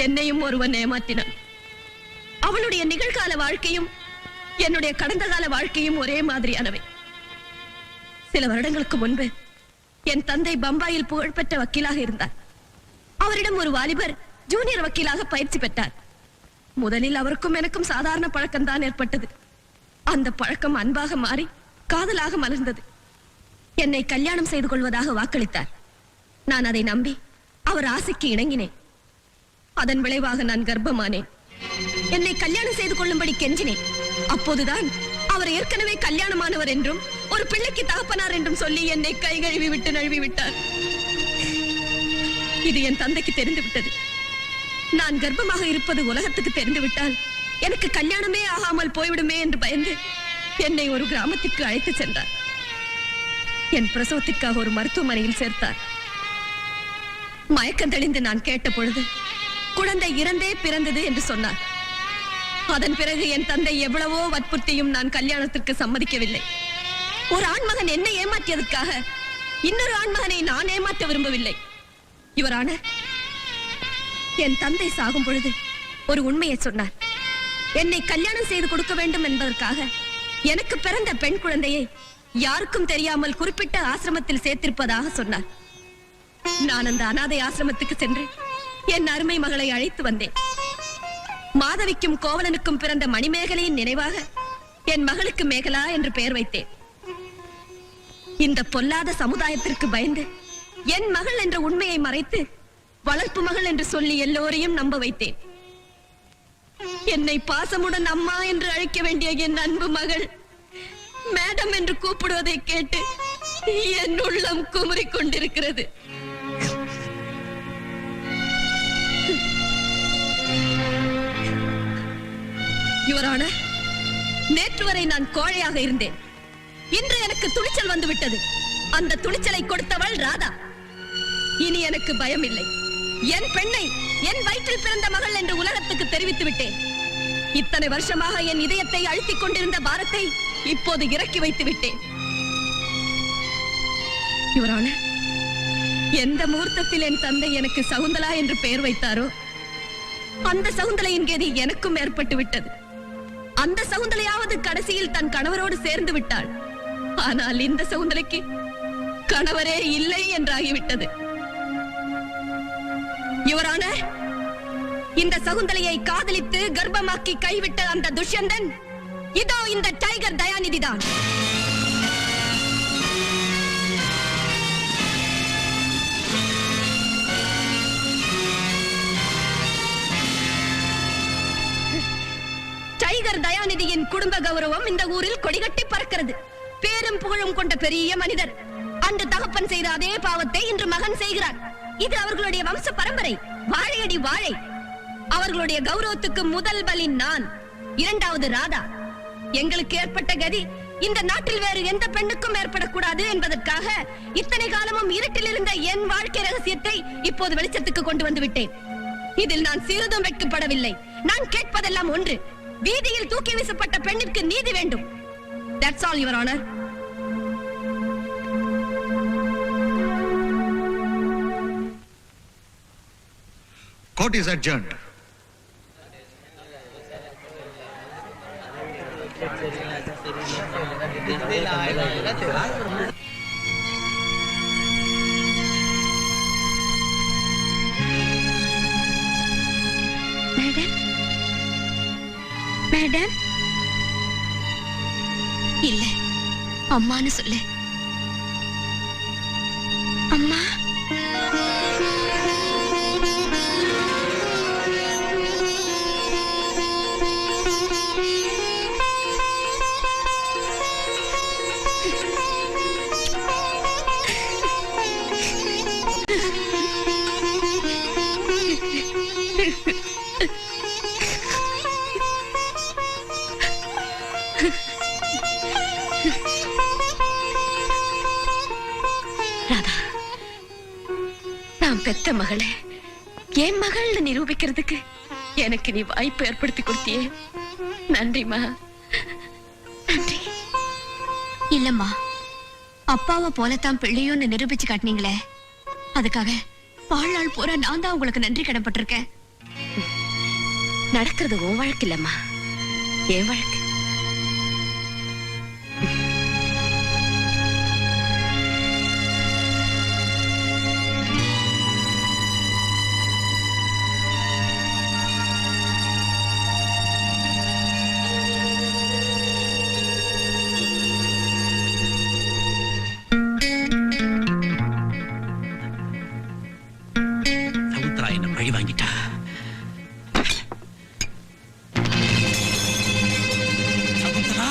Speaker 9: என்னையும் ஒருவன் ஏமாற்றினான். அவளுடைய நிகழ்கால வாழ்க்கையும் என்னுடைய கடந்த கால வாழ்க்கையும் ஒரே மாதிரியானவை. சில வருடங்களுக்கு முன்பு என் தந்தை பம்பாயில் புகழ்பெற்ற வக்கீலாக இருந்தார். அவரிடம் ஒரு வாலிபர் ஜூனியர் வக்கீலாக பயிற்சி பெற்றார். முதலில் அவருக்கும் எனக்கும் சாதாரண பழக்கம்தான் ஏற்பட்டது. அந்த பழக்கம் அன்பாக மாறி காதலாக மலர்ந்தது. என்னை கல்யாணம் செய்து கொள்வதாக வாக்களித்தார். நான் அதை நம்பி அவர் ஆசைக்கு இணங்கினேன். அதன் விளைவாக நான் கர்ப்பமானேன். என்னை கல்யாணம் செய்து கொள்ளும்படி கெஞ்சினேன். அப்போதுதான் அவர் ஏற்கனவே கல்யாணமானவர் என்றும் ஒரு பிள்ளைக்கு தகப்பனார் என்றும் சொல்லி என்னை கை கழுவி விட்டு நழுவி விட்டார். இது என் தந்தைக்கு தெரிந்து விட்டது. நான் கர்ப்பமாக இருப்பது உலகத்துக்கு தெரிந்து விட்டால் எனக்கு கல்யாணமே ஆகாமல் போய்விடுமே என்று பயந்து என்னை ஒரு கிராமத்திற்கு அழைத்து சென்றார். என் பிரசவத்திற்காக ஒரு மருத்துவமனையில் சேர்த்தார். மயக்கம் தெளிந்து நான் கேட்ட பொழுது குழந்தை இறந்தே பிறந்தது என்று சொன்னார். அதன் பிறகு என் தந்தை எவ்வளவோ வற்புறுத்தியும் நான் கல்யாணத்திற்கு சம்மதிக்கவில்லை. ஒரு ஆண்மகன் என்னை ஏமாற்றியதற்காக இன்னொரு ஆண்மகனை நான் ஏமாற்ற விரும்பவில்லை. இவரான என் தந்தை சாகும் பொழுது ஒரு உண்மையை சொன்னார். என்னை கல்யாணம் செய்து கொடுக்க வேண்டும் என்பதற்காக எனக்கு பிறந்த பெண் குழந்தையை யாருக்கும் தெரியாமல் குறிப்பிட்ட ஆசிரமத்தில் சேர்த்திருப்பதாக சொன்னார். நான் அந்த அனாதை ஆசிரமத்துக்கு சென்று என் அருமை மகளை அழைத்து வந்தேன். மாதவிக்கும் கோவலனுக்கும் பிறந்த மணிமேகலையின் நினைவாக என் மகளுக்கு மேகலா என்று பெயர் வைத்தேன். இந்த பொல்லாத சமுதாயத்திற்கு பயந்து என் மகள் என்ற உண்மையை மறைத்து வளர்ப்பு மகள் என்று சொல்லி எல்லோரையும் நம்ப வைத்தேன். என்னை பாசமுடன் அம்மா என்று அழைக்க வேண்டிய என் அன்பு மகள் மேடம் என்று கூப்பிடுவதை கேட்டு என் உள்ளம் குமுறிக் கொண்டிருக்கிறது. யுவரான, நேற்று வரை நான் கோழையாக இருந்தேன். இன்று எனக்கு துணிச்சல் வந்துவிட்டது. அந்த துணிச்சலை கொடுத்தவள் ராதா. இனி எனக்கு பயம் இல்லை. என் பெண்ணை என் வயிற்றில் பிறந்த மகள் என்று உலகத்துக்கு தெரிவித்து விட்டேன். இத்தனை வருஷமாக என் இதயத்தை அழுத்திக் கொண்டிருந்த பாரத்தை இப்போது இறக்கி வைத்து விட்டேன். யுவரான, எந்த முகூர்த்தத்தில் என் தந்தை எனக்கு சகுந்தலா என்று பெயர் வைத்தாரோ அந்த சகுந்தலையின் கேதி எனக்கும் ஏற்பட்டு விட்டது. அந்த சகுந்தலையாவது கடைசியில் தன் கணவரோடு சேர்ந்து விட்டாள். ஆனால் இந்த சகுந்தலைக்கு கணவரே இல்லை என்றாகிவிட்டது. யுவரான, இந்த சகுந்தலையை காதலித்து கர்ப்பமாக்கி கைவிட்ட அந்த துஷ்யந்தன் இதோ இந்த டைகர் தயாநிதிதான். டைகர் தயாநிதியின் குடும்ப கௌரவம் இந்த ஊரில் கொடிகட்டி பறக்கிறது. பேரும் புகழும் கொண்ட பெரிய மனிதர். அன்று தகப்பன் செய்த அதே பாவத்தை இன்று மகன் செய்கிறார். இது அவர்களுடைய வம்ச பரம்பரை. வாழையடி வாழை. அவர்களுடைய கௌரவத்துக்கு முதல் பலி நான், இரண்டாவது ராதா. எங்களுக்கு ஏற்பட்ட கதி இந்த நாட்டில் வேறு எந்த பெண்ணுக்கும் ஏற்படக்கூடாது என்பதற்காக இத்தனை காலமும் இருட்டில் இருந்த என் வாழ்க்கை ரகசியத்தை இப்போது வெளிச்சத்துக்கு கொண்டு வந்து விட்டேன். இதில் நான் சிறிதும் வெட்கப்படவில்லை. நான் கேட்பதெல்லாம் ஒன்று: வீதியில் தூக்கி வீசப்பட்ட பெண்ணிற்கு நீதி வேண்டும். That's all, Your Honor.
Speaker 8: Court is adjourned.
Speaker 3: Madam madam இல்ல அம்மான்னு சொல்லு. அம்மா ராதா, நான் பெத்த மகளை என் மகள்னு நிரூபிக்கிறதுக்கு எனக்கு நீ வாய்ப்பு ஏற்படுத்தி கொடுத்தியே. நன்றிமா, நன்றி. இல்லம்மா, அப்பாவை போலத்தான் பிள்ளையோன்னு நிரூபிச்சு காட்டினீங்களே, அதுக்காக வாழ்நாள் பூரா நான் தான் உங்களுக்கு நன்றி கடன்பட்டிருக்கேன். நடக்கிறது உன் வழக்கு இல்லம்மா, என் வழக்கு.
Speaker 1: சமுத்திரா என்ன பழி வாங்கிட்டா. சமுத்திரா,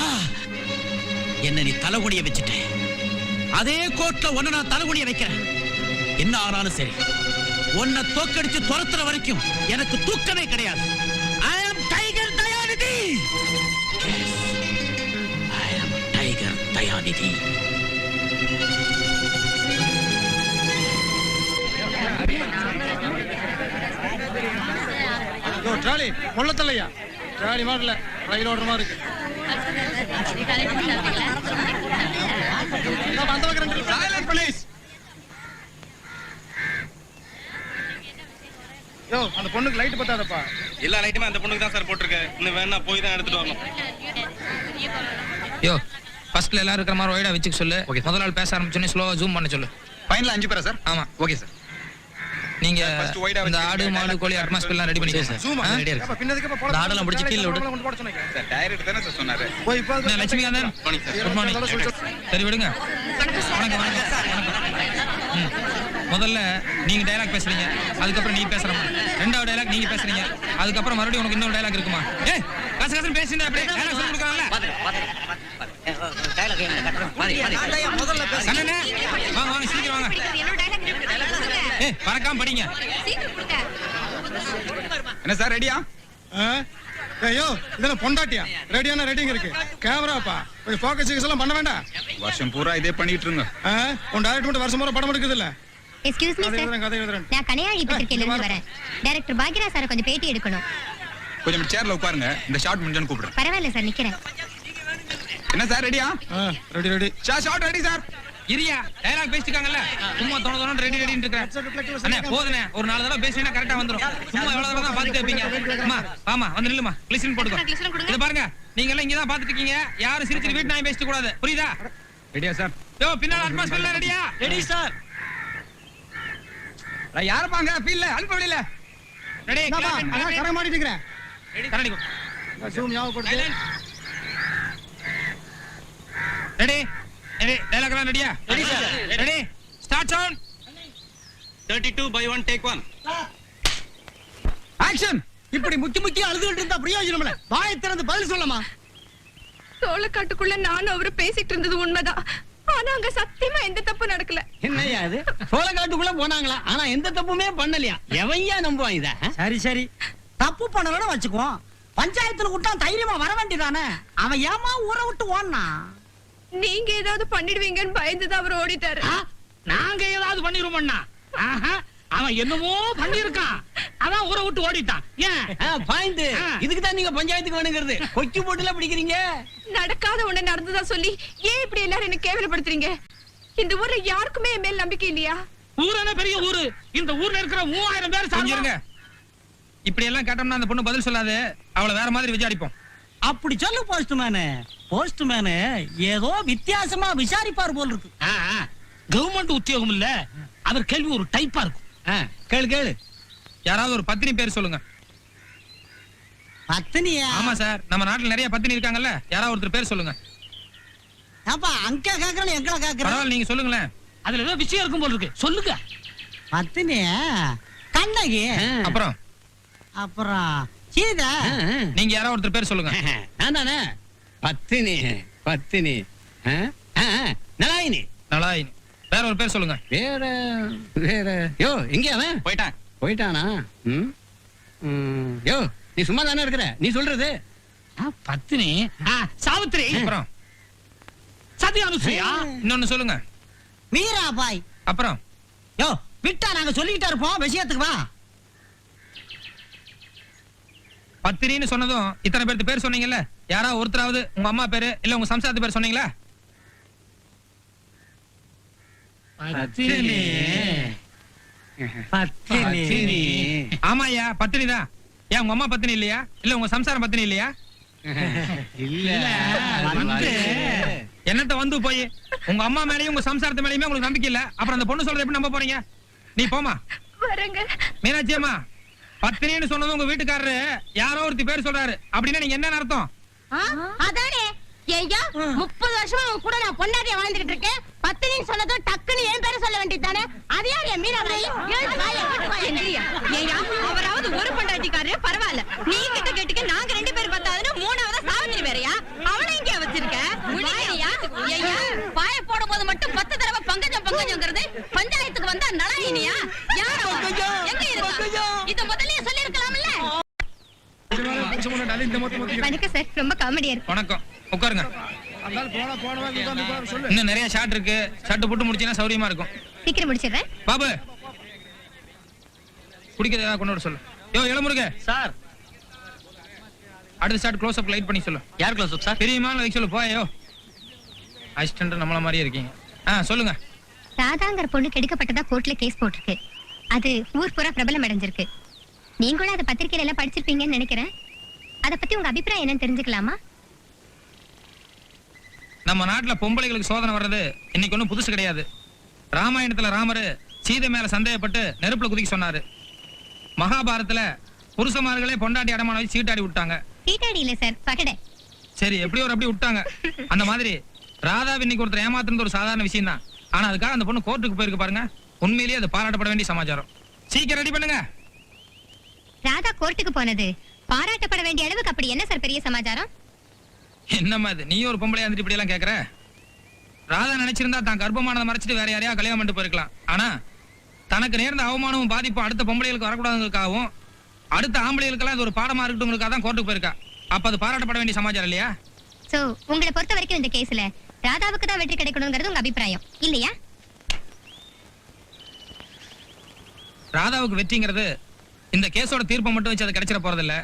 Speaker 1: என்ன நீ தலைகுனிய வச்சுட்ட. அதே கோர்ட்ல உன்னை நான் தலைகுனிய வைக்கிறேன். என்ன ஆனாலும் சரி, உன்னை தோக்கடிச்சு துரத்துற வரைக்கும் எனக்கு தூக்கமே கிடையாது. I am Tiger Dayanidhi. Yes, I am Tiger Dayanidhi.
Speaker 2: Trolley கொள்ளத்தலையா, ட்ராலி மாடல ரயில் ஓடுற மாதிரி இருக்கு. அந்த பக்கம் சைலண்ட் ப்ளீஸ். யோ, அந்த பொண்ணுக்கு லைட் பத்தாதப்பா.
Speaker 11: எல்லா லைட்டுமே அந்த பொண்ணுக்கு தான் சார் போட்டிருக்கு. இன்னும் வேணா போய் தான் எடுத்துட்டு வரணும்.
Speaker 12: யோ, ஃபர்ஸ்ட்ல எல்லாரும் இருக்கிற மாதிரி ஒய்டா வச்சுக்க சொல்லு. முதல் நாள் பேச ஆரம்பிச்சோன்னே ஸ்லோவா ஜூம் பண்ண சொல்லு.
Speaker 11: ஃபைனல் 5 பேரா சார்?
Speaker 12: ஆமா,
Speaker 11: ஓகே சார்.
Speaker 12: நீங்க
Speaker 11: First wide ஆ
Speaker 12: இந்த
Speaker 11: வச்சு
Speaker 12: ஆடு மாடு கோழி அட்மாஸ்பியர் எல்லாம் ரெடி பண்ணிக்கோங்க.
Speaker 2: ஜூம்
Speaker 1: ரெடியா இருக்கு.
Speaker 2: அப்ப பின்னதுக்கு போட.
Speaker 1: இந்த ஆடெல்லாம் முடிச்சு கீழ விடு.
Speaker 2: போட சொன்னீங்க.
Speaker 11: சார் டைரக்ட் தானே சார் சொன்னாரு.
Speaker 2: போய் இப்ப
Speaker 12: என்ன Lakshmikanthan?
Speaker 11: Morning sir.
Speaker 12: Good morning. சரி விடுங்க. வணக்கம் வணக்கம். முதல்ல நீங்க டயலாக் பேசுறீங்க, அதுக்கப்புறம் நீ பேசுறமா. ரெண்டாவது டயலாக் நீங்க பேசுறீங்க, அதுக்கப்புறம் மறுபடியும் உனக்கு இன்னொரு டயலாக் இருக்குமா? ஏய், காசு காசு பேசினா அப்படியே டயலாக் சொல்லி கொடுக்கறாங்கல.
Speaker 2: முதல்ல பேச.
Speaker 12: கண்ணனே, வாங்க வாங்க சீக்கிரம் வாங்க. ஏய், பறக்காம படிங்க.
Speaker 11: என்ன சார் ரெடியா?
Speaker 2: ஐயோ, இதெல்லாம் பொண்டாட்டியா? ரெடியான ரெடிங்க இருக்கு. கேமராப்பா, கொஞ்சம் ஃபோக்கஸ் எல்லாம் பண்ண வேண்டாம்.
Speaker 11: வருஷம் பூரா இதே பண்ணிட்டு இருங்க.
Speaker 2: உன் டைரக்டர் மட்டும் வருஷம் பூரா படம் எடுக்குது இல்ல?
Speaker 3: எக்ஸ்கியூஸ் மீ சார்,
Speaker 2: கதை எழுதுறேன்.
Speaker 3: நான் கனையாழி பத்திரிக்கையில இருந்து வரேன். டைரக்டர் பாக்யராஜ் சார் கொஞ்சம் பேட்டி எடுக்கணும்.
Speaker 11: கொஞ்சம் சேர்ல உட்காருங்க. இந்த ஷாட் முடிஞ்சோன்னு கூப்பிடுறேன்.
Speaker 3: பரவாயில்ல சார், நிக்கிறேன்.
Speaker 11: என்ன சார் ரெடியா?
Speaker 2: Ready ready.
Speaker 11: Shot ready sir.
Speaker 12: இரியா, டயலாக் பேசிட்டாங்கல்ல, சும்மா தோண ரெடி ரெடின்னு இருக்கேன். அண்ணே போதுனே, ஒரு 4 தடவை பேசினா கரெக்டா வந்துரும். சும்மா எவ்வளவு தடவை தான் பாத்துட்டே இருப்பீங்க. அம்மா ஆமா வந்து நில்லுமா, கிளிசன் போடுங்க. இத பாருங்க, நீங்க எல்லாம் இங்க தான் பாத்துட்டு இருக்கீங்க. யாரும் சிரிச்சு வீட்டு நாய் பேசிட்டு கூடாது, புரியுதா?
Speaker 11: ரெடியா சார்?
Speaker 12: யோ, பின்னால அட்மாஸ்பியர்ல ரெடியா?
Speaker 6: Ready sir.
Speaker 11: யாரப்பாங்க ஃபீல்ல அல்ப வெளியில.
Speaker 12: ரெடி,
Speaker 2: அதான் கரை மாட்டிட்டு இருக்கேன்.
Speaker 12: கரடி
Speaker 2: ஜூம் ஞாபகப்படுத்து.
Speaker 12: ரெடி ரெடி, டயலாக் எல்லாம் ரெடியா? Ready sir. Ready, start sound.
Speaker 11: 32/1 take 1.
Speaker 2: Action. இப்படி முக்கி முக்கி அழுதுகிட்டு இருந்தா பிரயோஜனம் இல்ல. வாயை திறந்து பதில் சொல்லமா.
Speaker 9: சோளக்காட்டுக்குள்ள நானும் அவரு பேசிட்டு இருந்தது உண்மைதான். ஆனா அங்க சத்தியமா எந்த தப்பு நடக்கல.
Speaker 6: என்னையா இது? சோளக்காட்டுக்குள்ள போனாங்களா? ஆனா எந்த தப்புமே பண்ணலையா? எவையா நம்புவான் இத? சரி சரி, தப்பு பண்ணலன்னா வச்சுக்குவோம். பஞ்சாயத்துல விட்டா தைரியமா வர வேண்டியதானே? அவன் ஏமா ஊரை விட்டு ஓடுனா?
Speaker 9: நீங்க ஏதாவது பண்ணிடுவீங்கன்னு பயந்துதான் அவர் ஓடிட்டாரு.
Speaker 6: நாங்க ஏதாவது பண்ணிருவோம்னா? அவன் என்னமோ பண்ணிருக்கான், அதான் ஊரை விட்டு ஓடிட்டான். ஏன் பாயிண்ட்? இதுக்கு தான் நீங்க பஞ்சாயத்துக்கு வேணுங்கிறது. கொக்கி போட்டுல பிடிக்கிறீங்க.
Speaker 9: நடக்காத ஒண்ணு நடந்ததா சொல்லி ஏன் இப்படி எல்லாரும் என்ன கேவலப்படுத்துறீங்க? இந்த ஊர்ல யாருக்குமே என் மேல் நம்பிக்கை இல்லையா?
Speaker 6: ஊரான பெரிய ஊரு. இந்த ஊர்ல இருக்கிற 3000 பேர்
Speaker 12: கொஞ்சம் இருங்க. இப்படி எல்லாம் கேட்டோம்னா அந்த பொண்ணு பதில் சொல்லாது. அவளை வேற மாதிரி விசாரிப்போம்.
Speaker 6: அப்படி சொல்லு போஸ்ட்மேனு. போஸ்ட்மேனு ஏதோ வித்தியாசமா விசாரிப்பார் போல் இருக்கு.
Speaker 12: கவர்மெண்ட் உத்தியோகம் இல்ல, அவர் கேள்வி ஒரு டைப்பா இருக்கும்.
Speaker 6: கேளு கேளு.
Speaker 12: யாராவது ஒரு பத்தினி பேர் சொல்லுங்க.
Speaker 6: பத்தினியா?
Speaker 12: ஆமா சார், நம்ம நாட்டுல நிறைய பத்தினி இருக்காங்கல்ல, யாராவது ஒருத்தர் பேர் சொல்லுங்க.
Speaker 6: அப்பா அங்க கேக்குறேன் எங்கட கேக்குறேன்.
Speaker 12: பரவாயில்ல, நீங்க சொல்லுங்களேன்.
Speaker 6: அதுல ஏதோ விஷயம் இருக்கும் போல இருக்கு, சொல்லுங்க. பத்தினியா? கண்ணகி. அப்புறம் சீதா.
Speaker 12: நீங்க யாராவது ஒருத்தர் பேர் சொல்லுங்க.
Speaker 4: நான் தானே பத்தினி. பத்தினி நலாயினி.
Speaker 12: நலாயினி. வேற ஒரு பேர் சொல்லுங்க.
Speaker 4: வேற வேற யோ எங்க அவன் போயிட்டானா? யோ நீ சும்மா தானே இருக்கிற, நீ சொல்றது.
Speaker 6: பத்தினி சாவித்திரி.
Speaker 12: அப்புறம்
Speaker 6: சத்யானுசுயா.
Speaker 12: இன்னொன்னு சொல்லுங்க.
Speaker 6: மீராபாய்.
Speaker 12: அப்புறம்
Speaker 6: யோ விட்டா நாங்க சொல்லிக்கிட்டே இருப்போம், விஷயத்துக்கு வா.
Speaker 12: பத்தினின்னு சொன்னதும் இத்தனை பேருக்கு பேர் சொன்னீங்கல்ல, யாராவது ஒருத்தராவது உங்க அம்மா பேரு இல்ல உங்க சம்சாரத்து பேர் சொன்னீங்களா?
Speaker 6: பத்தினி. பத்தினி.
Speaker 12: ஆமாயா, பத்தினி தான். ஏன் உங்க அம்மா பத்தினி இல்லையா, இல்ல உங்க சம்சாரம் பத்தினி இல்லையா?
Speaker 6: இல்ல
Speaker 12: என்னத்த வந்து போய் உங்க அம்மா மேலயும் உங்க சம்சாரத்து மேலயுமே உங்களுக்கு நம்பிக்கை இல்ல, அப்புறம் அந்த பொண்ணு சொல்றத எப்படி நம்ப போறீங்க? நீ போமா.
Speaker 3: வரங்க.
Speaker 12: மீனாட்சி அம்மா, பத்தினின்னு சொன்னது உங்க வீட்டுக்காரரு யாரோ ஒருத்தி பேர் சொல்றாரு, அப்படின்னா நீங்க என்ன அர்த்தம்?
Speaker 9: அதானே ஐயா, 30 வருஷமா உன் கூட நான் பொண்டாட்டியா வாழ்ந்துகிட்டு இருக்கேன். பத்தினின்னு சொன்னதும் டக்குன்னு என் பேரை சொல்ல வேண்டியதானே? அது யார் என் மீனாபாய்?
Speaker 3: ஏய்யா, அவராவது ஒரு பொண்டாட்டிக்காரே பரவாயில்ல, நீ கிட்ட கேட்டுக்க நாங்க 2 பேர் பத்தாதுன்னு 3வது சாவித்திரி வேறயா? அவளை எங்க வச்சிருக்க? ஐயா, பாய போடும் போது மட்டும் 10 தடவை பங்கஜம் பங்கஜம்ங்கிறது, பஞ்சாயத்துக்கு வந்தா நலாயினியா? யார் அவ? எங்க இருக்கா? இத முதல்லயே சொல்லி இருக்கலாம்ல.
Speaker 9: வணக்கம் சார், ரொம்ப காமெடியா இருக்கு.
Speaker 12: வணக்கம், உட்காருங்க. இன்னும் நிறைய ஷாட் இருக்கு, ஷாட் போட்டு முடிச்சீங்கன்னா சௌரியமா இருக்கும்.
Speaker 9: சீக்கிரம் முடிச்சிடுறேன்.
Speaker 12: பாபு, குடிக்கிறதா கொண்டு வர சொல்லு. யோ இளமுருக
Speaker 6: சார்,
Speaker 12: அடுத்த ஷாட் க்ளோஸ் அப் லைட் பண்ணி சொல்லு.
Speaker 6: யார் க்ளோஸ் அப் சார்?
Speaker 12: பெரியமா லைக் சொல்லு. போயோ அசிஸ்டன்ட் நம்மள மாதிரியே இருக்கீங்க. சொல்லுங்க.
Speaker 9: ராதாங்கிற பொண்ணு கெடுக்கப்பட்டதா கோர்ட்ல கேஸ் போட்டிருக்கு. அது ஊர் பூரா பிரபலம் அடைஞ்சிருக்கு. நீங்களும் அதை பத்திரிகையில எல்லாம் படிச்சிருப்பீங்கன்னு நினைக்கிறேன். அத பத்தி உங்க அபிப்பிராயம் என்னன்னு தெரிஞ்சுக்கலாமா?
Speaker 12: நம்ம நாட்டுல பொம்பளைகளுக்கு சோதனை வர்றது இன்னைக்கு ஒண்ணும் புதுசு கிடையாது. ராமாயணத்துல ராமரு சீதை மேல சந்தேகப்பட்டு நெருப்புல குதிக்க சொன்னாரு. மகாபாரதத்துல புருஷமார்களே பொண்டாட்டி அடமான வச்சு சீட்டாடி விட்டாங்க.
Speaker 9: சீட்டாடி இல்ல சார், பகடை.
Speaker 12: சரி, எப்படியோ ஒரு அப்படி விட்டாங்க. அந்த மாதிரி ராதாவை இன்னைக்கு ஒருத்தர் ஏமாத்துறது ஒரு சாதாரண விஷயம் தான். ஆனா அதுக்காக அந்த பொண்ணு கோர்ட்டுக்கு போயிருக்கு பாருங்க, உண்மையிலேயே அது பாராட்டப்பட வேண்டிய சமாச்சாரம். சீக்கிரம் ரெடி பண்ணுங்க.
Speaker 9: ராதா கோர்ட்டுக்கு போனது பாராட்டப்பட வேண்டிய அளவுக்கு அப்படி என்ன சார் பெரிய சமாச்சாரம்?
Speaker 12: என்னம்மா இது, நீ ஒரு பொம்பளையா இருந்துட்டு இப்படி எல்லாம் கேக்குற? ராதா நினைச்சிருந்தா தான் கர்ப்பமானதை மறைச்சிட்டு வேற யாரையா கல்யாணம் பண்ணிட்டு போயிருக்கலாம். ஆனா தனக்கு நேர்ந்த அவமானமும் பாதிப்பும் அடுத்த பொம்பளைகளுக்கு வரக்கூடாதுங்களுக்காகவும் அடுத்த ஆம்பளைகளுக்கெல்லாம் இது ஒரு பாடமா இருக்கட்டும்ங்களுக்காக தான் கோர்ட்டுக்கு போயிருக்கா. அப்ப அது பாராட்டப்பட வேண்டிய சமாச்சாரம் இல்லையா?
Speaker 9: சோ உங்களை பொறுத்த வரைக்கும் இந்த கேஸ்ல ராதாவுக்கு தான் வெற்றி கிடைக்கணுங்கிறது உங்க அபிப்பிராயம் இல்லையா?
Speaker 12: ராதாவுக்கு வெற்றிங்கிறது இந்த கேஸோட தீர்ப்பை மட்டும் வச்சு அது கிடைச்சிட போறது இல்ல.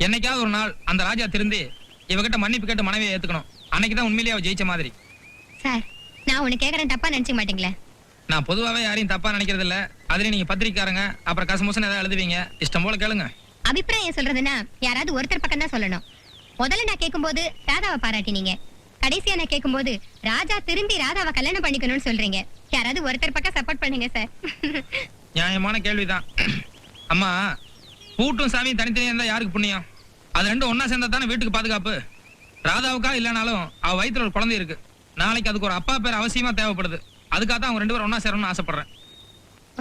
Speaker 12: என்னைக்காவது ஒரு நாள் அந்த ராஜா திருந்தி இவகிட்ட மன்னிப்பு கேட்டு மனைவியை ஏத்துக்கணும். அன்னைக்குதான் உண்மையிலேயே அவ ஜெயிச்ச மாதிரி.
Speaker 9: சார், நான் உனக்கு கேக்குறேன், தப்பா நினைச்சுக்க மாட்டீங்களா?
Speaker 12: நான் பொதுவாவே யாரையும் தப்பா நினைக்கிறது இல்ல. அதுலயும் நீங்க பத்திரிக்காரங்க, அப்புறம் கசமுசன் ஏதாவது எழுதுவீங்க. இஷ்டம் போல கேளுங்க.
Speaker 9: அபிப்பிராயம் சொல்றதுன்னா யாராவது ஒருத்தர் பக்கம் தான் சொல்லணும். முதல்ல நான் கேட்கும்போது ராதாவை பாராட்டினீங்க, கடைசியா நான் கேட்கும்போது ராஜா திரும்பி ராதாவை கல்யாணம் பண்ணிக்கணும்னு சொல்றீங்க. யாராவது ஒருத்தர் பக்கம் சப்போர்ட் பண்ணுங்க சார்.
Speaker 12: நியாயமான கேள்விதான். அம்மா, பூட்டும் சாமியும் தனித்தனியா இருந்தா யாருக்கு புண்ணியம்? அது ரெண்டும் ஒன்னா சேர்ந்தா தானே வீட்டுக்கு பாதுகாப்பு. ராதாவுக்கா இல்லைனாலும் அவ வயித்துல ஒரு குழந்தை இருக்கு. நாளைக்கு அதுக்கு ஒரு அப்பா பேர் அவசியமா தேவைப்படுது. அதுக்காக தான் அவங்க 2 பேரும் ஒன்னா சேரணும்னு ஆசைப்படுறேன்.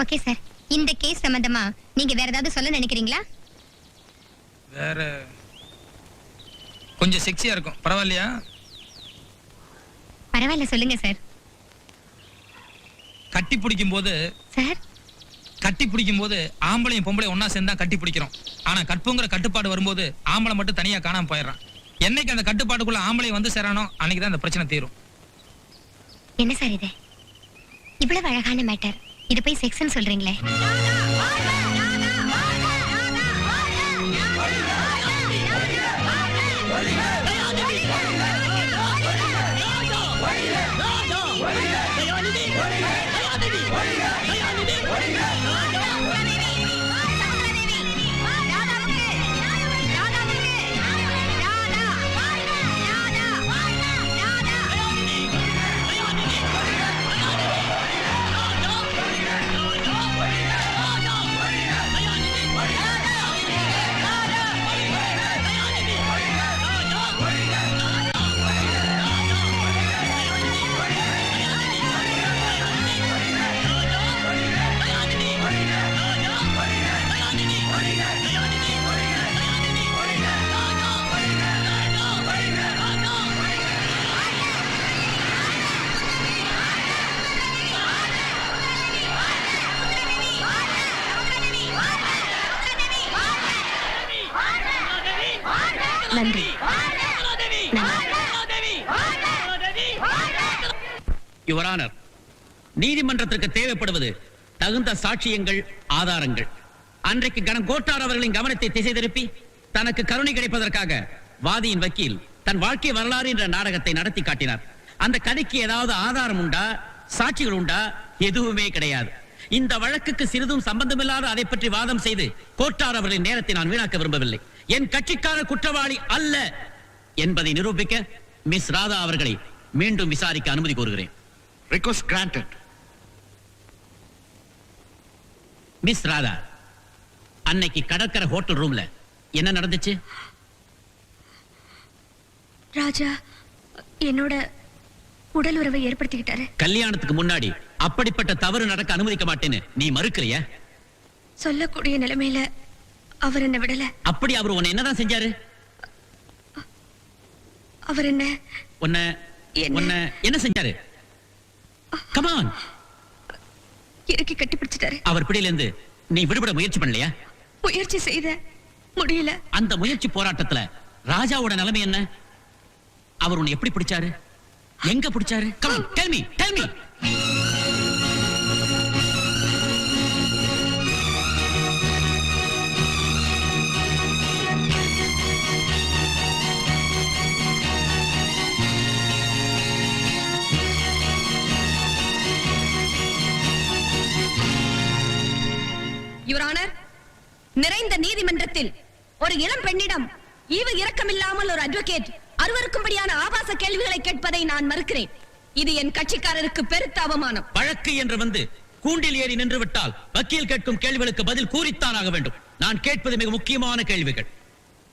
Speaker 9: ஓகே சார், இந்த கேஸ் சம்பந்தமா நீங்க வேற ஏதாவது சொல்ல நினைக்கிறீங்களா?
Speaker 12: வேற கொஞ்சம் செக்ஸியா இருக்கும், பரவாயில்லையா?
Speaker 9: பரவாயில்ல, சொல்லுங்க சார்.
Speaker 12: கட்டி பிடிக்கும் போது
Speaker 9: சார்,
Speaker 12: கட்டி பிடிக்கும் போது ஆம்பளையும் பொம்பளை ஒன்னா சேர்ந்தா கட்டி பிடிக்கிறோம். ஆனா கற்புங்கிற கட்டுப்பாடு வரும்போது ஆம்பளை மட்டும் தனியா காணாம போயிடுறான். என்னைக்கு அந்த கட்டுப்பாட்டுக்குள்ள ஆம்பளை வந்து சேரானோ அன்னைக்குதான் அந்த பிரச்சனை தீரும்.
Speaker 9: என்ன சார் இது இவ்வளவு அழகான மேட்டர், இது போய் செக்ஸ்ன்னு சொல்றீங்களே?
Speaker 1: யுவர் ஆனர், நீதிமன்றத்திற்கு தேவைப்படுவது தகுந்த சாட்சியங்கள், ஆதாரங்கள். அன்றைக்கு கோட்டார் அவர்களின் கவனத்தை திசை திருப்பி தனக்கு கருணை கிடைப்பதற்காக வாதியின் வக்கீல் தன் வாழ்க்கை வரலாறு என்ற நாடகத்தை நடத்தி காட்டினார். அந்த கதைக்கு ஏதாவது ஆதாரம் உண்டா, சாட்சிகள் உண்டா? எதுவுமே கிடையாது. இந்த வழக்குக்கு சிறிதும் சம்பந்தமில்லாத அதை பற்றி வாதம் செய்து கோட்டார் அவர்களின் நேரத்தை நான் வீணாக்க விரும்பவில்லை. என் கட்சிக்காரர் குற்றவாளி அல்ல என்பதை நிரூபிக்க மிஸ் ராதா அவர்களை மீண்டும் விசாரிக்க அனுமதி கோருகிறேன்.
Speaker 8: Request granted.
Speaker 1: மிஸ் ராதா, அன்னைக்கு கடற்கரை ஹோட்டல் ரூம்ல என்ன நடந்துச்சு?
Speaker 3: ராஜா என்னோட உடல் உறவை ஏற்படுத்திக்கிட்டாரு.
Speaker 1: கல்யாணத்துக்கு முன்னாடி அப்படிப்பட்ட தவறு நடக்க அனுமதிக்க மாட்டேன்னு நீ மறுக்கிறியா?
Speaker 3: சொல்லக்கூடிய நிலைமையில அவர் என்ன விடல.
Speaker 1: அப்படி அவர் உன்னை என்னதான் செஞ்சாரு?
Speaker 3: அவர் என்ன
Speaker 1: என்ன செஞ்சாரு? Come on.
Speaker 3: இறுக்கி கட்டி பிடிச்சிட்டாரு.
Speaker 1: அவர் பிடியில இருந்து நீ விடுபட முயற்சி பண்ணலையா?
Speaker 3: முயற்சி செய்த முடியல.
Speaker 1: அந்த முயற்சி போராட்டத்துல ராஜாவோட நிலைமை என்ன? அவர் உன்னை எப்படி பிடிச்சாரு? எங்க பிடிச்சாரு? Come on, tell me, tell me.
Speaker 9: Your honour, நிறைந்த நீதிமன்றத்தில் ஒரு இளம் பெண்ணிடம் ஈவு இரக்கமில்லாமல் ஒரு அட்வொகேட் அருவருக்கும்படியான ஆபாச கேள்விகளை கேட்பதை நான் மறுக்கிறேன். இது என் கட்சிக்காரருக்கு பெருத்த அவமானம்.
Speaker 1: வழக்கு என்று வந்து கூண்டில் ஏறி நின்று விட்டால் வக்கீல் கேட்கும் கேள்விகளுக்கு பதில் கூறித்தான் ஆக வேண்டும். நான் கேட்பது மிக முக்கியமான கேள்விகள்.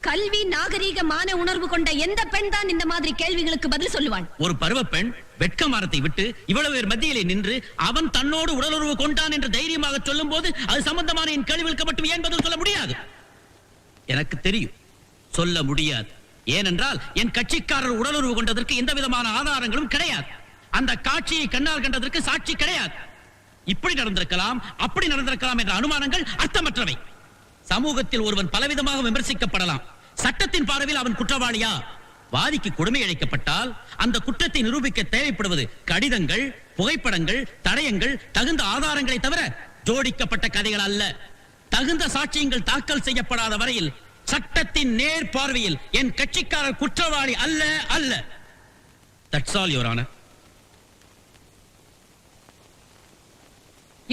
Speaker 9: கல்வி, நாகரீக, மான உணர்வு கொண்ட எந்த பெண் தான் இந்த மாதிரி கேள்விகளுக்கு பதில் சொல்லுவாள்?
Speaker 1: ஒரு பருவ பெண் வெட்கமானத்தை விட்டு இவ்வளவு பேர் மத்தியிலே நின்று அவன் தன்னோடு உடலுறவு கொண்டான் என்று தைரியமாக சொல்லும் போது அது சம்பந்தமான என் கேள்விகளுக்கு மட்டும் ஏன் பதில் சொல்ல முடியாது? எனக்கு தெரியும், சொல்ல முடியாது. ஏனென்றால் என் கட்சிக்காரர் உடலுறவு கொண்டதற்கு எந்த விதமான ஆதாரங்களும் கிடையாது. அந்த காட்சியை கண்ணால் கண்டதற்கு சாட்சி கிடையாது. இப்படி நடந்திருக்கலாம், அப்படி நடந்திருக்கலாம் என்ற அனுமானங்கள் அர்த்தமற்றவை. சமூகத்தில் ஒருவன் பலவிதமாக விமர்சிக்கப்படலாம். சட்டத்தின் பார்வையில் அவன் குற்றவாளியா? வாதிக்கு கொடுமை இழைக்கப்பட்டால் அந்த குற்றத்தை நிரூபிக்க தேவைப்படுவது கடிதங்கள், புகைப்படங்கள், தடயங்கள், தகுந்த ஆதாரங்களை தவிர ஜோடிக்கப்பட்ட கதைகள் அல்ல. தகுந்த சாட்சியங்கள் தாக்கல் செய்யப்படாத வரையில் சட்டத்தின் நேர் பார்வையில் என் கட்சிக்காரர் குற்றவாளி அல்ல அல்ல. That's all, Your Honor.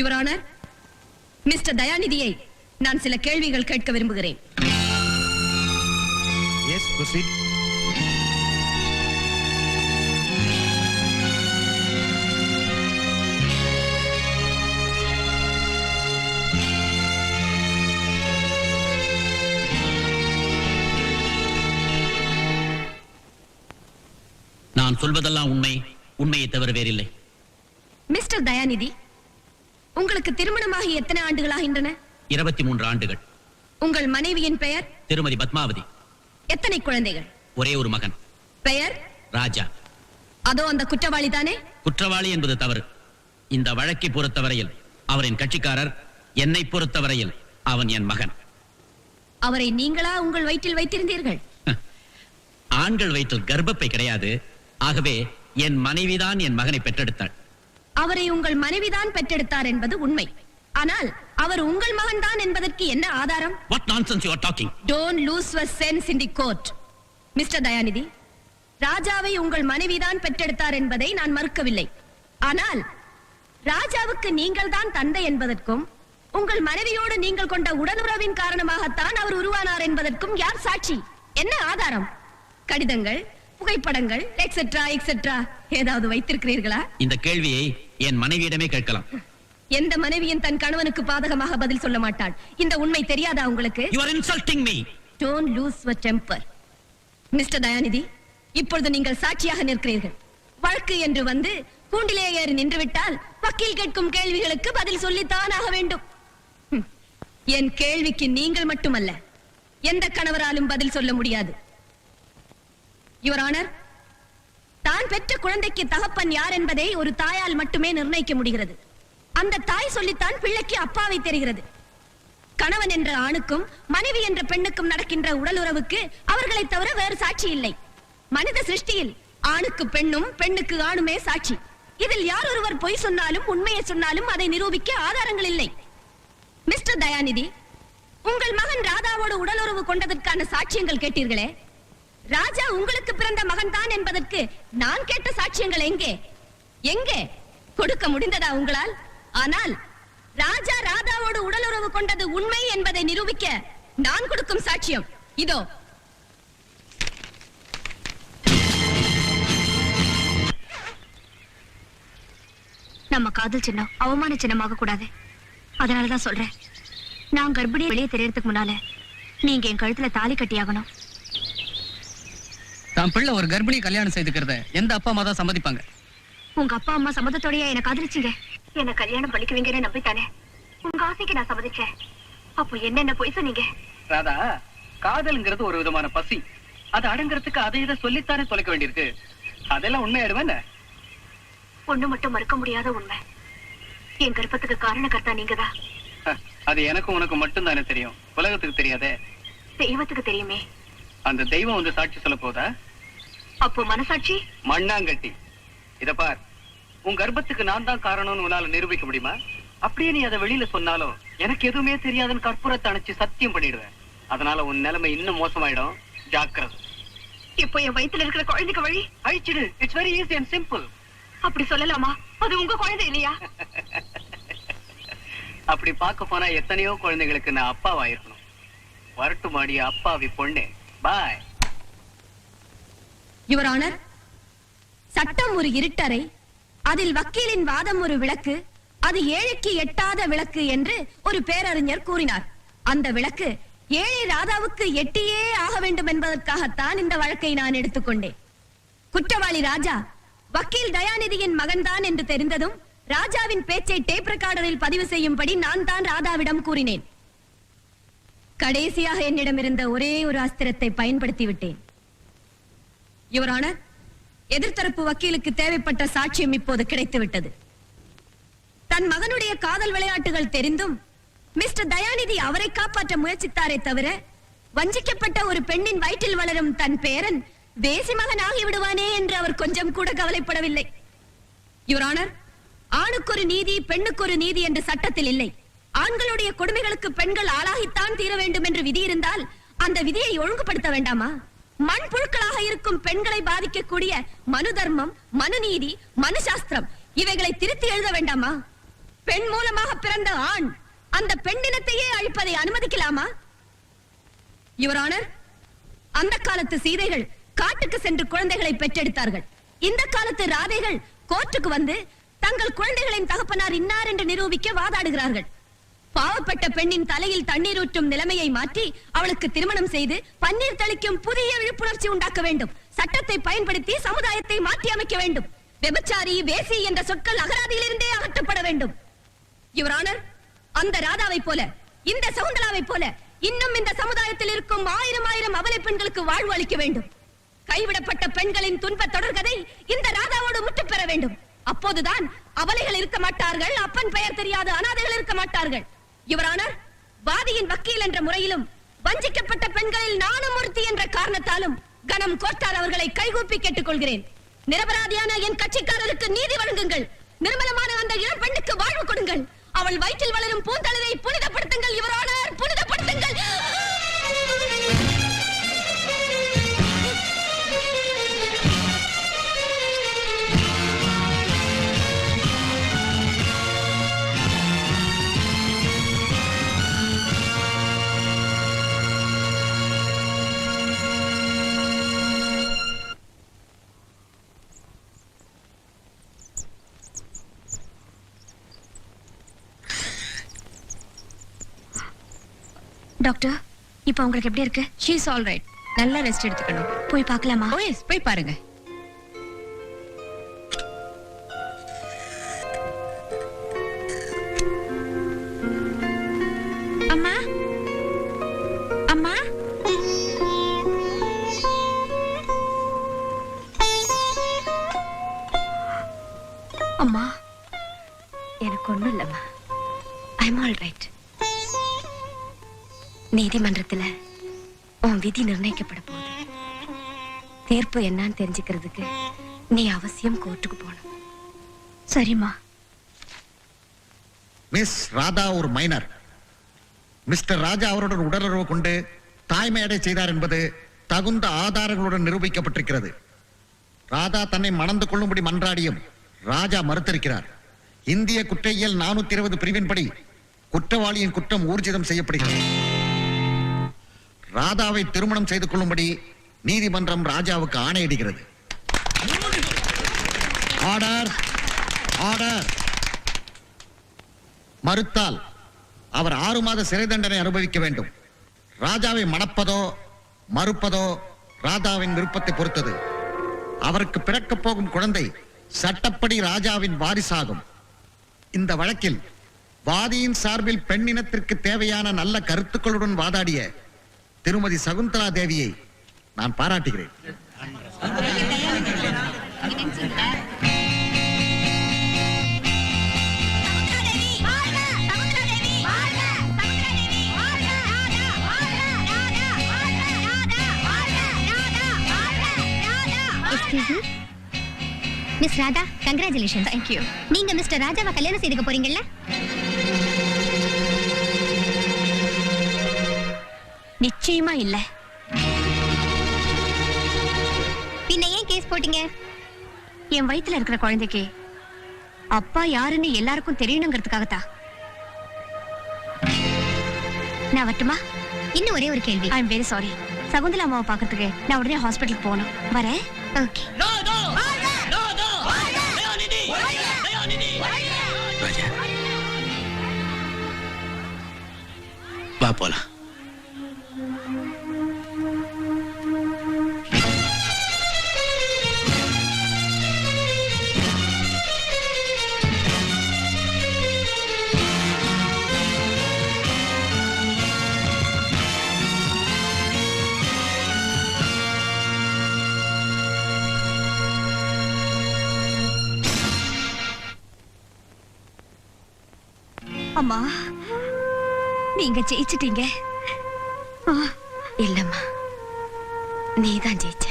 Speaker 9: Your honour, mister தயாநிதியை நான் சில கேள்விகள் கேட்க விரும்புகிறேன்.
Speaker 8: Yes, proceed.
Speaker 1: நான் சொல்வதெல்லாம் உண்மை, உண்மையை தவிர வேறில்லை.
Speaker 9: மிஸ்டர் தயாநிதி, உங்களுக்கு திருமணமாகி எத்தனை ஆண்டுகளாகின்றன?
Speaker 1: 23 ஆண்டுகள்.
Speaker 9: உங்கள் மனைவியின் பெயர்?
Speaker 1: திருமதி பத்மாவதி.
Speaker 9: எத்தனை குழந்தைகள்?
Speaker 1: ஒரே ஒரு மகன்.
Speaker 9: பெயர்?
Speaker 1: ராஜா.
Speaker 9: அதோ அந்த குற்றவாளி தானே?
Speaker 1: குற்றவாளி என்பது தவறு. இந்த வழக்கை பொறுத்தவரையில் அவர் என் கட்சிக்காரர், என்னை பொறுத்தவரையில் அவன் என் மகன்.
Speaker 9: அவரை நீங்களா உங்கள் வயிற்றில் வைத்திருந்தீர்கள்?
Speaker 1: ஆண்கள் வயிற்றில் கர்ப்பப்பை கிடையாது. ஆகவே என் மனைவிதான் என் மகனை பெற்றெடுத்தாள்.
Speaker 9: அவரை உங்கள் மனைவிதான் பெற்றெடுத்தார் என்பது உண்மை. ஆனால் அவர் உங்கள் மகன் தான் என்பதற்கு என்ன ஆதாரம்?
Speaker 1: What nonsense you are talking?
Speaker 9: Don't lose your sense in the court. Mister Dayanidhi, ராஜாவை உங்கள் மனைவிதான் பெற்றெடுத்தார் என்பதை நான் மறுக்கவில்லை. ஆனால் ராஜாவுக்கு நீங்கள் தான் தந்தை என்பதற்கும் உங்கள் மனைவியோடு நீங்கள் கொண்ட உடலுறவின் காரணமாகத்தான் அவர் உருவானார் என்பதற்கும் யார் சாட்சி? என்ன ஆதாரம்? கடிதங்கள், புகைப்படங்கள், எக்ஸெட்ரா எக்ஸெட்ரா ஏதாவது வைத்திருக்கிறீர்களா?
Speaker 1: இந்த கேள்வியை என் மனைவியிடமே கேட்கலாம்.
Speaker 9: எந்த மனைவியின் தன் கணவனுக்கு பாதகமாக பதில் சொல்ல மாட்டாள். இந்த உண்மை தெரியாதா உங்களுக்கு?
Speaker 1: You are insulting me.
Speaker 9: Don't lose your temper. Mister Dayanidhi, இப்பொழுது நீங்கள் சாட்சியாக நிற்கிறீர்கள். வழக்கு என்று வந்து கூண்டிலே ஏறி நின்று விட்டால் வக்கீல் கேட்கும் கேள்விகளுக்கு பதில் சொல்லித்தான் ஆக வேண்டும். என் கேள்விக்கு நீங்கள் மட்டுமல்ல, எந்த கணவராலும் பதில் சொல்ல முடியாது. யுவர் ஆனர், தான் பெற்ற குழந்தைக்கு தகப்பன் யார் என்பதை ஒரு தாயால் மட்டுமே நிர்ணயிக்க முடிகிறது. அந்த தாய் சொல்லித்தான் பிள்ளைக்கு அப்பாவை தெரிகிறது. கணவன் என்ற ஆணுக்கும் மனைவி என்ற பெண்ணுக்கும் நடக்கின்ற உடலுறவுக்கு அவர்களை தவிர வேறு சாட்சி இல்லை. மனித சிருஷ்டியில் ஆணுக்கு பெண்ணும் பெண்ணுக்கு ஆணுமே சாட்சி. இதில் யார் ஒருவர் பொய் சொன்னாலும் உண்மையை சொன்னாலும் அதை நிரூபிக்க ஆதாரங்கள் இல்லை. மிஸ்டர் தயாநிதி, உங்கள் மகன் ராதாவோடு உடலுறவு கொண்டதற்கான சாட்சியங்கள் கேட்டீர்களே, ராஜா உங்களுக்கு பிறந்த மகன் தான் என்பதற்கு நான் கேட்ட சாட்சியங்கள் எங்கே எங்கே கொடுக்க முடிந்ததா உங்களால்? ஆனால் ராஜா ராதாவோடு உடலுறவு கொண்டது உண்மை என்பதை நிரூபிக்க நான் கொடுக்கும் சாட்சியம் இதோ.
Speaker 3: நம்ம காதல் சின்னம் அவமான சின்னமாக கூடாது. அதனாலதான் சொல்றேன், நான் கர்ப்பிணியை வெளியே தெரியறதுக்கு முன்னால நீங்க என் கழுத்துல தாலி கட்டியாகணும்.
Speaker 10: தான் பிள்ளை ஒரு கர்ப்பிணி கல்யாணம் செய்துக்கிறத எந்த அப்பா அம்மா தான் சம்மதிப்பாங்க?
Speaker 3: உங்க அப்பா அம்மா சம்மதத்தோடய என்ன காதலிச்சீங்க. என்ன கல்யாணம் பண்ணிக்குவீங்கன்னு நம்பித்தானே உங்க ஆசைக்கு நான் சம்மதிச்சேன். அப்போ என்னென்ன பொய் சொன்னீங்க?
Speaker 2: ராதா, காதல்ங்கிறது ஒரு விதமான பசி. அது அடங்குறதுக்கு அதை இதை சொல்லித்தானே தொலைக்க வேண்டியிருக்கு. அதெல்லாம் உண்மையாடுவேன்.
Speaker 3: ஒண்ணு மட்டும் மறுக்க முடியாத உண்மை, என் கர்ப்பத்துக்கு காரணக்கர்த்தா நீங்கதான்.
Speaker 2: அது எனக்கு உனக்கு மட்டும் தானே தெரியும், உலகத்துக்கு தெரியாதே.
Speaker 3: தெய்வத்துக்கு தெரியுமே.
Speaker 2: அந்த தெய்வம் வந்து சாட்சி சொல்ல போதா?
Speaker 3: அப்போ மனசாட்சி
Speaker 2: மண்ணாங்கட்டி. இத பார், உன் கர்ப்பத்துக்கு நான் தான் காரணம்னு உன்னால நிரூபிக்க முடியுமா? அப்படியே நீ அதை வெளியில சொன்னாலும் எனக்கு எதுவுமே தெரியாதுன்னு கற்பூரத்தை அணைச்சு சத்தியம் பண்ணிடுவேன். அதனால உன் நிலைமை இன்னும் மோசமாயிடும். ஜாக்கிரதை.
Speaker 3: இப்போ என் வயித்துல இருக்கிற குழந்தைக்கு வழி
Speaker 2: அழிச்சிடு. It's very easy and simple.
Speaker 3: அப்படி சொல்லலாமா? அது உங்க குழந்தை இல்லையா?
Speaker 2: அப்படி பார்க்க போனா எத்தனையோ குழந்தைகளுக்கு நான் அப்பாவாயிருக்கணும். வரட்டு மாடிய அப்பாவி பொண்ணே. பாய்.
Speaker 9: யுவர் ஆனர், சட்டம் ஒரு இருட்டறை, அதில் வக்கீலின் வாதம் ஒரு விளக்கு, அது ஏழைக்கு எட்டாத விளக்கு என்று ஒரு பேரறிஞர் கூறினார். அந்த விளக்கு ஏழை ராதாவுக்கு எட்டியே ஆக வேண்டும் என்பதற்காகத்தான் இந்த வழக்கை நான் எடுத்துக்கொண்டேன். குற்றவாளி ராஜா வக்கீல் தயாநிதியின் மகன்தான் என்று தெரிந்ததும் ராஜாவின் பேச்சை டேப் ரெக்கார்டரில் பதிவு செய்யும்படி நான் தான் ராதாவிடம் கூறினேன். கடைசியாக என்னிடம் இருந்த ஒரே ஒரு அஸ்திரத்தை பயன்படுத்தி விட்டேன். யுவர் ஆனர், எதிர்த்தரப்பு வக்கீலுக்கு தேவைப்பட்ட சாட்சியம் இப்போது கிடைத்துவிட்டது. தன் மகனுடைய காதல் விளையாட்டுகள் தெரிந்தும் மிஸ்டர் தயாநிதி அவரை காப்பாற்ற முயற்சித்தாரே தவிர, வஞ்சிக்கப்பட்ட ஒரு பெண்ணின் வயிற்றில் வளரும் தன் பேரன் தேசி மகன் ஆகி விடுவானே என்று அவர் கொஞ்சம் கூட கவலைப்படவில்லை. யுவர் ஆனர், ஆணுக்கு ஒரு நீதி பெண்ணுக்கு ஒரு நீதி என்று சட்டத்தில் இல்லை. ஆண்களுடைய கொடுமைகளுக்கு பெண்கள் ஆளாகித்தான் தீர வேண்டும் என்று விதி இருந்தால் அந்த விதியை ஒழுங்குபடுத்த வேண்டாமா? மண் புழுக்களாக இருக்கும் பெண்களை பாதிக்கக்கூடிய மனு தர்மம், மனு நீதி, மனு சாஸ்திரம் இவைகளை திருத்தி எழுத வேண்டாமா? பெண் மூலமாக பிறந்த ஆண் அந்த பெண்ணினத்தையே அழிப்பதை அனுமதிக்கலாமா? யுவர் ஆனர், அந்த காலத்து சீதைகள் காட்டுக்கு சென்று குழந்தைகளை பெற்றெடுத்தார்கள். இந்த காலத்து ராதைகள் கோர்ட்டுக்கு வந்து தங்கள் குழந்தைகளின் தகப்பனார் இன்னார் என்று நிரூபிக்க வாதாடுகிறார்கள். பாவப்பட்ட பெண்ணின் தலையில் தண்ணீர் ஊற்றும் நிலைமையை மாற்றி அவளுக்கு திருமணம் செய்து பன்னீர் தெளிக்கும் புதிய விழிப்புணர்ச்சி உண்டாக்க வேண்டும். சட்டத்தை பயன்படுத்தி சமுதாயத்தை மாற்றி அமைக்க வேண்டும். விபச்சாரி, வேசி என்ற சொற்கள் அகராதியிலிருந்தே அகற்றப்பட வேண்டும். யுவர் ஆனர், அந்த ராதாவை போல, இந்த சகுந்தலாவை போல இன்னும் இந்த சமுதாயத்தில் இருக்கும் ஆயிரம் ஆயிரம் அவலை பெண்களுக்கு வாழ்வு அளிக்க வேண்டும். கைவிடப்பட்ட பெண்களின் துன்ப தொடர்கதை இந்த ராதாவோடு முற்று பெற வேண்டும். அப்போதுதான் அவலைகள் இருக்க மாட்டார்கள், அப்பன் பெயர் தெரியாத அனாதைகள் இருக்க மாட்டார்கள். யுவர் ஆனர், வாதியின் வக்கீல் என்ற முறையிலும் வஞ்சிக்கப்பட்ட பெண்களில் நானும் ஒருத்தி என்ற காரணத்தாலும் கனம் கோட்டார் அவர்களை கைகூப்பி கேட்டுக்கொள்கிறேன். நிரபராதியான என் கட்சிக்காரருக்கு நீதி வழங்குங்கள். நிர்மலமான அந்த இளம் பெண்ணுக்கு வாழ்வு கொடுங்கள். அவள் வயிற்றில் வளரும் பூந்தளிரை புனிதப்படுத்துங்கள். யுவர் ஆனர், புனிதப்படுத்துங்கள்.
Speaker 3: டாக்டர், இப்போ உங்களுக்கு எப்படி இருக்கு?
Speaker 13: She is all right. நல்லா ரெஸ்ட் எடுத்துக்கணும்.
Speaker 3: போய் பார்க்கலாமா?
Speaker 13: ஓ எஸ், போய் பாருங்க. அம்மா, அம்மா,
Speaker 3: அம்மா, எனக்கு ஒண்ணும் இல்லம்மா. ஐ அம் ஆல் ரைட். நீதிமன்றத்துல உன் விதி நிர்ணயிக்கப்பட போகுது. தீர்ப்பு என்னன்னு தெரிஞ்சுக்கிறதுக்கு நீ அவசியம் கோர்ட்டுக்கு போகணும். சரிம்மா.
Speaker 8: மிஸ் ராதா ஒரு மைனர். மிஸ்டர் ராஜா அவருடன் உடலுறவு கொண்டு தாய்மை அடை செய்தார் என்பது தகுந்த ஆதாரங்களுடன் நிரூபிக்கப்பட்டிருக்கிறது. ராதா தன்னை மணந்து கொள்ளும்படி மன்றாடியும் ராஜா மறுத்திருக்கிறார். இந்திய குற்றவியல் 420 பிரிவின்படி குற்றவாளியின் குற்றம் ஊர்ஜிதம் செய்யப்படுகிறது. ராதாவை திருமணம் செய்து கொள்ளும்படி நீதிமன்றம் ராஜாவுக்கு ஆணையிடுகிறது. Order, order. மறுத்தால் அவர் 6 மாத சிறை தண்டனை அனுபவிக்க வேண்டும். ராஜாவை மணப்பதோ மறுப்பதோ ராதாவின் விருப்பத்தை பொறுத்தது. அவருக்கு பிறக்கப் போகும் குழந்தை சட்டப்படி ராஜாவின் வாரிசாகும். இந்த வழக்கில் வாதியின் சார்பில் பெண்ணினத்திற்கு தேவையான நல்ல கருத்துக்களுடன் வாதாடிய திருமதி சகுந்தலா தேவியை நான் பாராட்டுகிறேன்.
Speaker 14: Miss Radha, congratulation.
Speaker 3: Thank you.
Speaker 14: நீங்க மிஸ்டர் ராஜாவை கல்யாணம் செய்துக்க போறீங்கல்ல?
Speaker 3: நிச்சயமா இல்ல.
Speaker 14: பின்ன ஏன் கேஸ் போட்டீங்க?
Speaker 3: என் வயித்துல இருக்கிற குழந்தைக்கு அப்பா யாருன்னு எல்லாருக்கும் தெரியணுங்கிறதுக்காகத்தான். நான் வரட்டுமா?
Speaker 14: இன்னும் ஒரே ஒரு கேள்வி.
Speaker 3: I am very sorry. Shakuntala அம்மாவை பார்க்கறதுக்கு நான் உடனே ஹாஸ்பிட்டலுக்கு போகணும். வரேன்.
Speaker 14: ஓகே.
Speaker 1: ராஜா, வா போலாம்.
Speaker 3: அம்மா, நீங்க ஜெயிச்சிட்டீங்க. இல்லம்மா, நீதான் ஜெயிச்ச.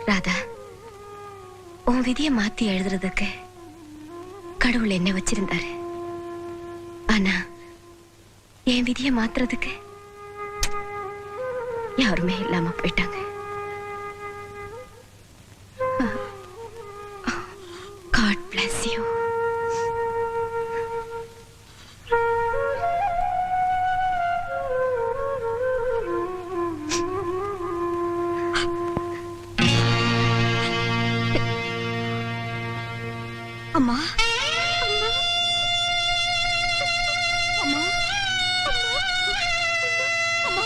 Speaker 3: ராதா, உன் விதிய மாத்தி எழுதுறதுக்கு கடவுள் என்ன வச்சிருந்தாரு. ஆனா என் விதிய மாத்துறதுக்கு யாருமே இல்லாம போயிட்டாங்க. God bless you. அம்மா, அம்மா, அம்மா, அம்மா, அம்மா,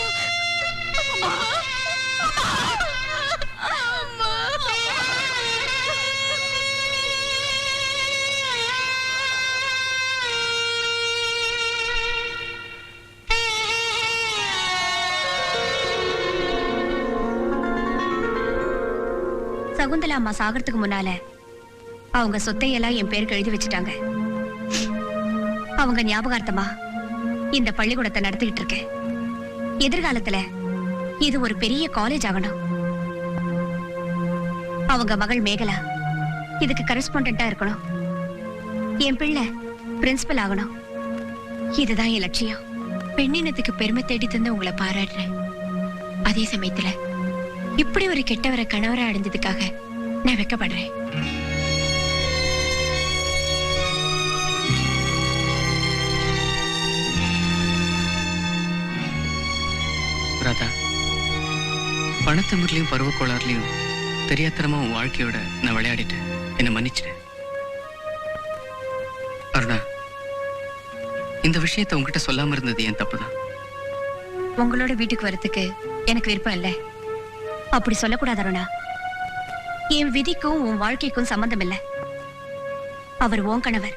Speaker 3: சகுந்தலா அம்மா சாகிறதுக்கு முன்னால அவங்க சொத்தையெல்லாம் என் பேருக்கு எழுதி வச்சுட்டாங்க. அவங்க ஞாபகார்த்தமா இந்த பள்ளிக்கூடத்தை நடத்திக்கிட்டு இருக்கேன். எதிர்காலத்துல இது ஒரு பெரிய காலேஜ் ஆகணும். அவங்க மகள் மேகலா இதுக்கு கரஸ்பாண்டா இருக்கணும். என் பிள்ளை பிரின்சிபல் ஆகணும். இதுதான் என் லட்சியம். பெண்ணினத்துக்கு பெருமை தேடி தந்து உங்களை பாராட்டுறேன். அதே சமயத்துல இப்படி ஒரு கெட்டவரை கணவரை அடைஞ்சதுக்காக நான் வெட்கப்படுறேன்.
Speaker 15: ராதா, பணத்தமிழ்லையும் பருவக்கோளாறுலையும் தெரியாத்தனமா உன் வாழ்க்கையோட நான் விளையாடிட்டேன். என்னை மன்னிச்சிட்டேன். அருணா, இந்த விஷயத்தை உங்ககிட்ட சொல்லாம இருந்தது என் தப்புதான்.
Speaker 3: உங்களோட வீட்டுக்கு வரதுக்கு எனக்கு விருப்பம் இல்லை. அப்படி சொல்லக்கூடாது அருணா. என் விதிக்கும் உன் வாழ்க்கைக்கும் சம்பந்தம் இல்லை. அவர் உன் கணவர்.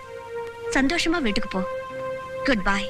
Speaker 3: சந்தோஷமா வீட்டுக்கு போ. Good bye.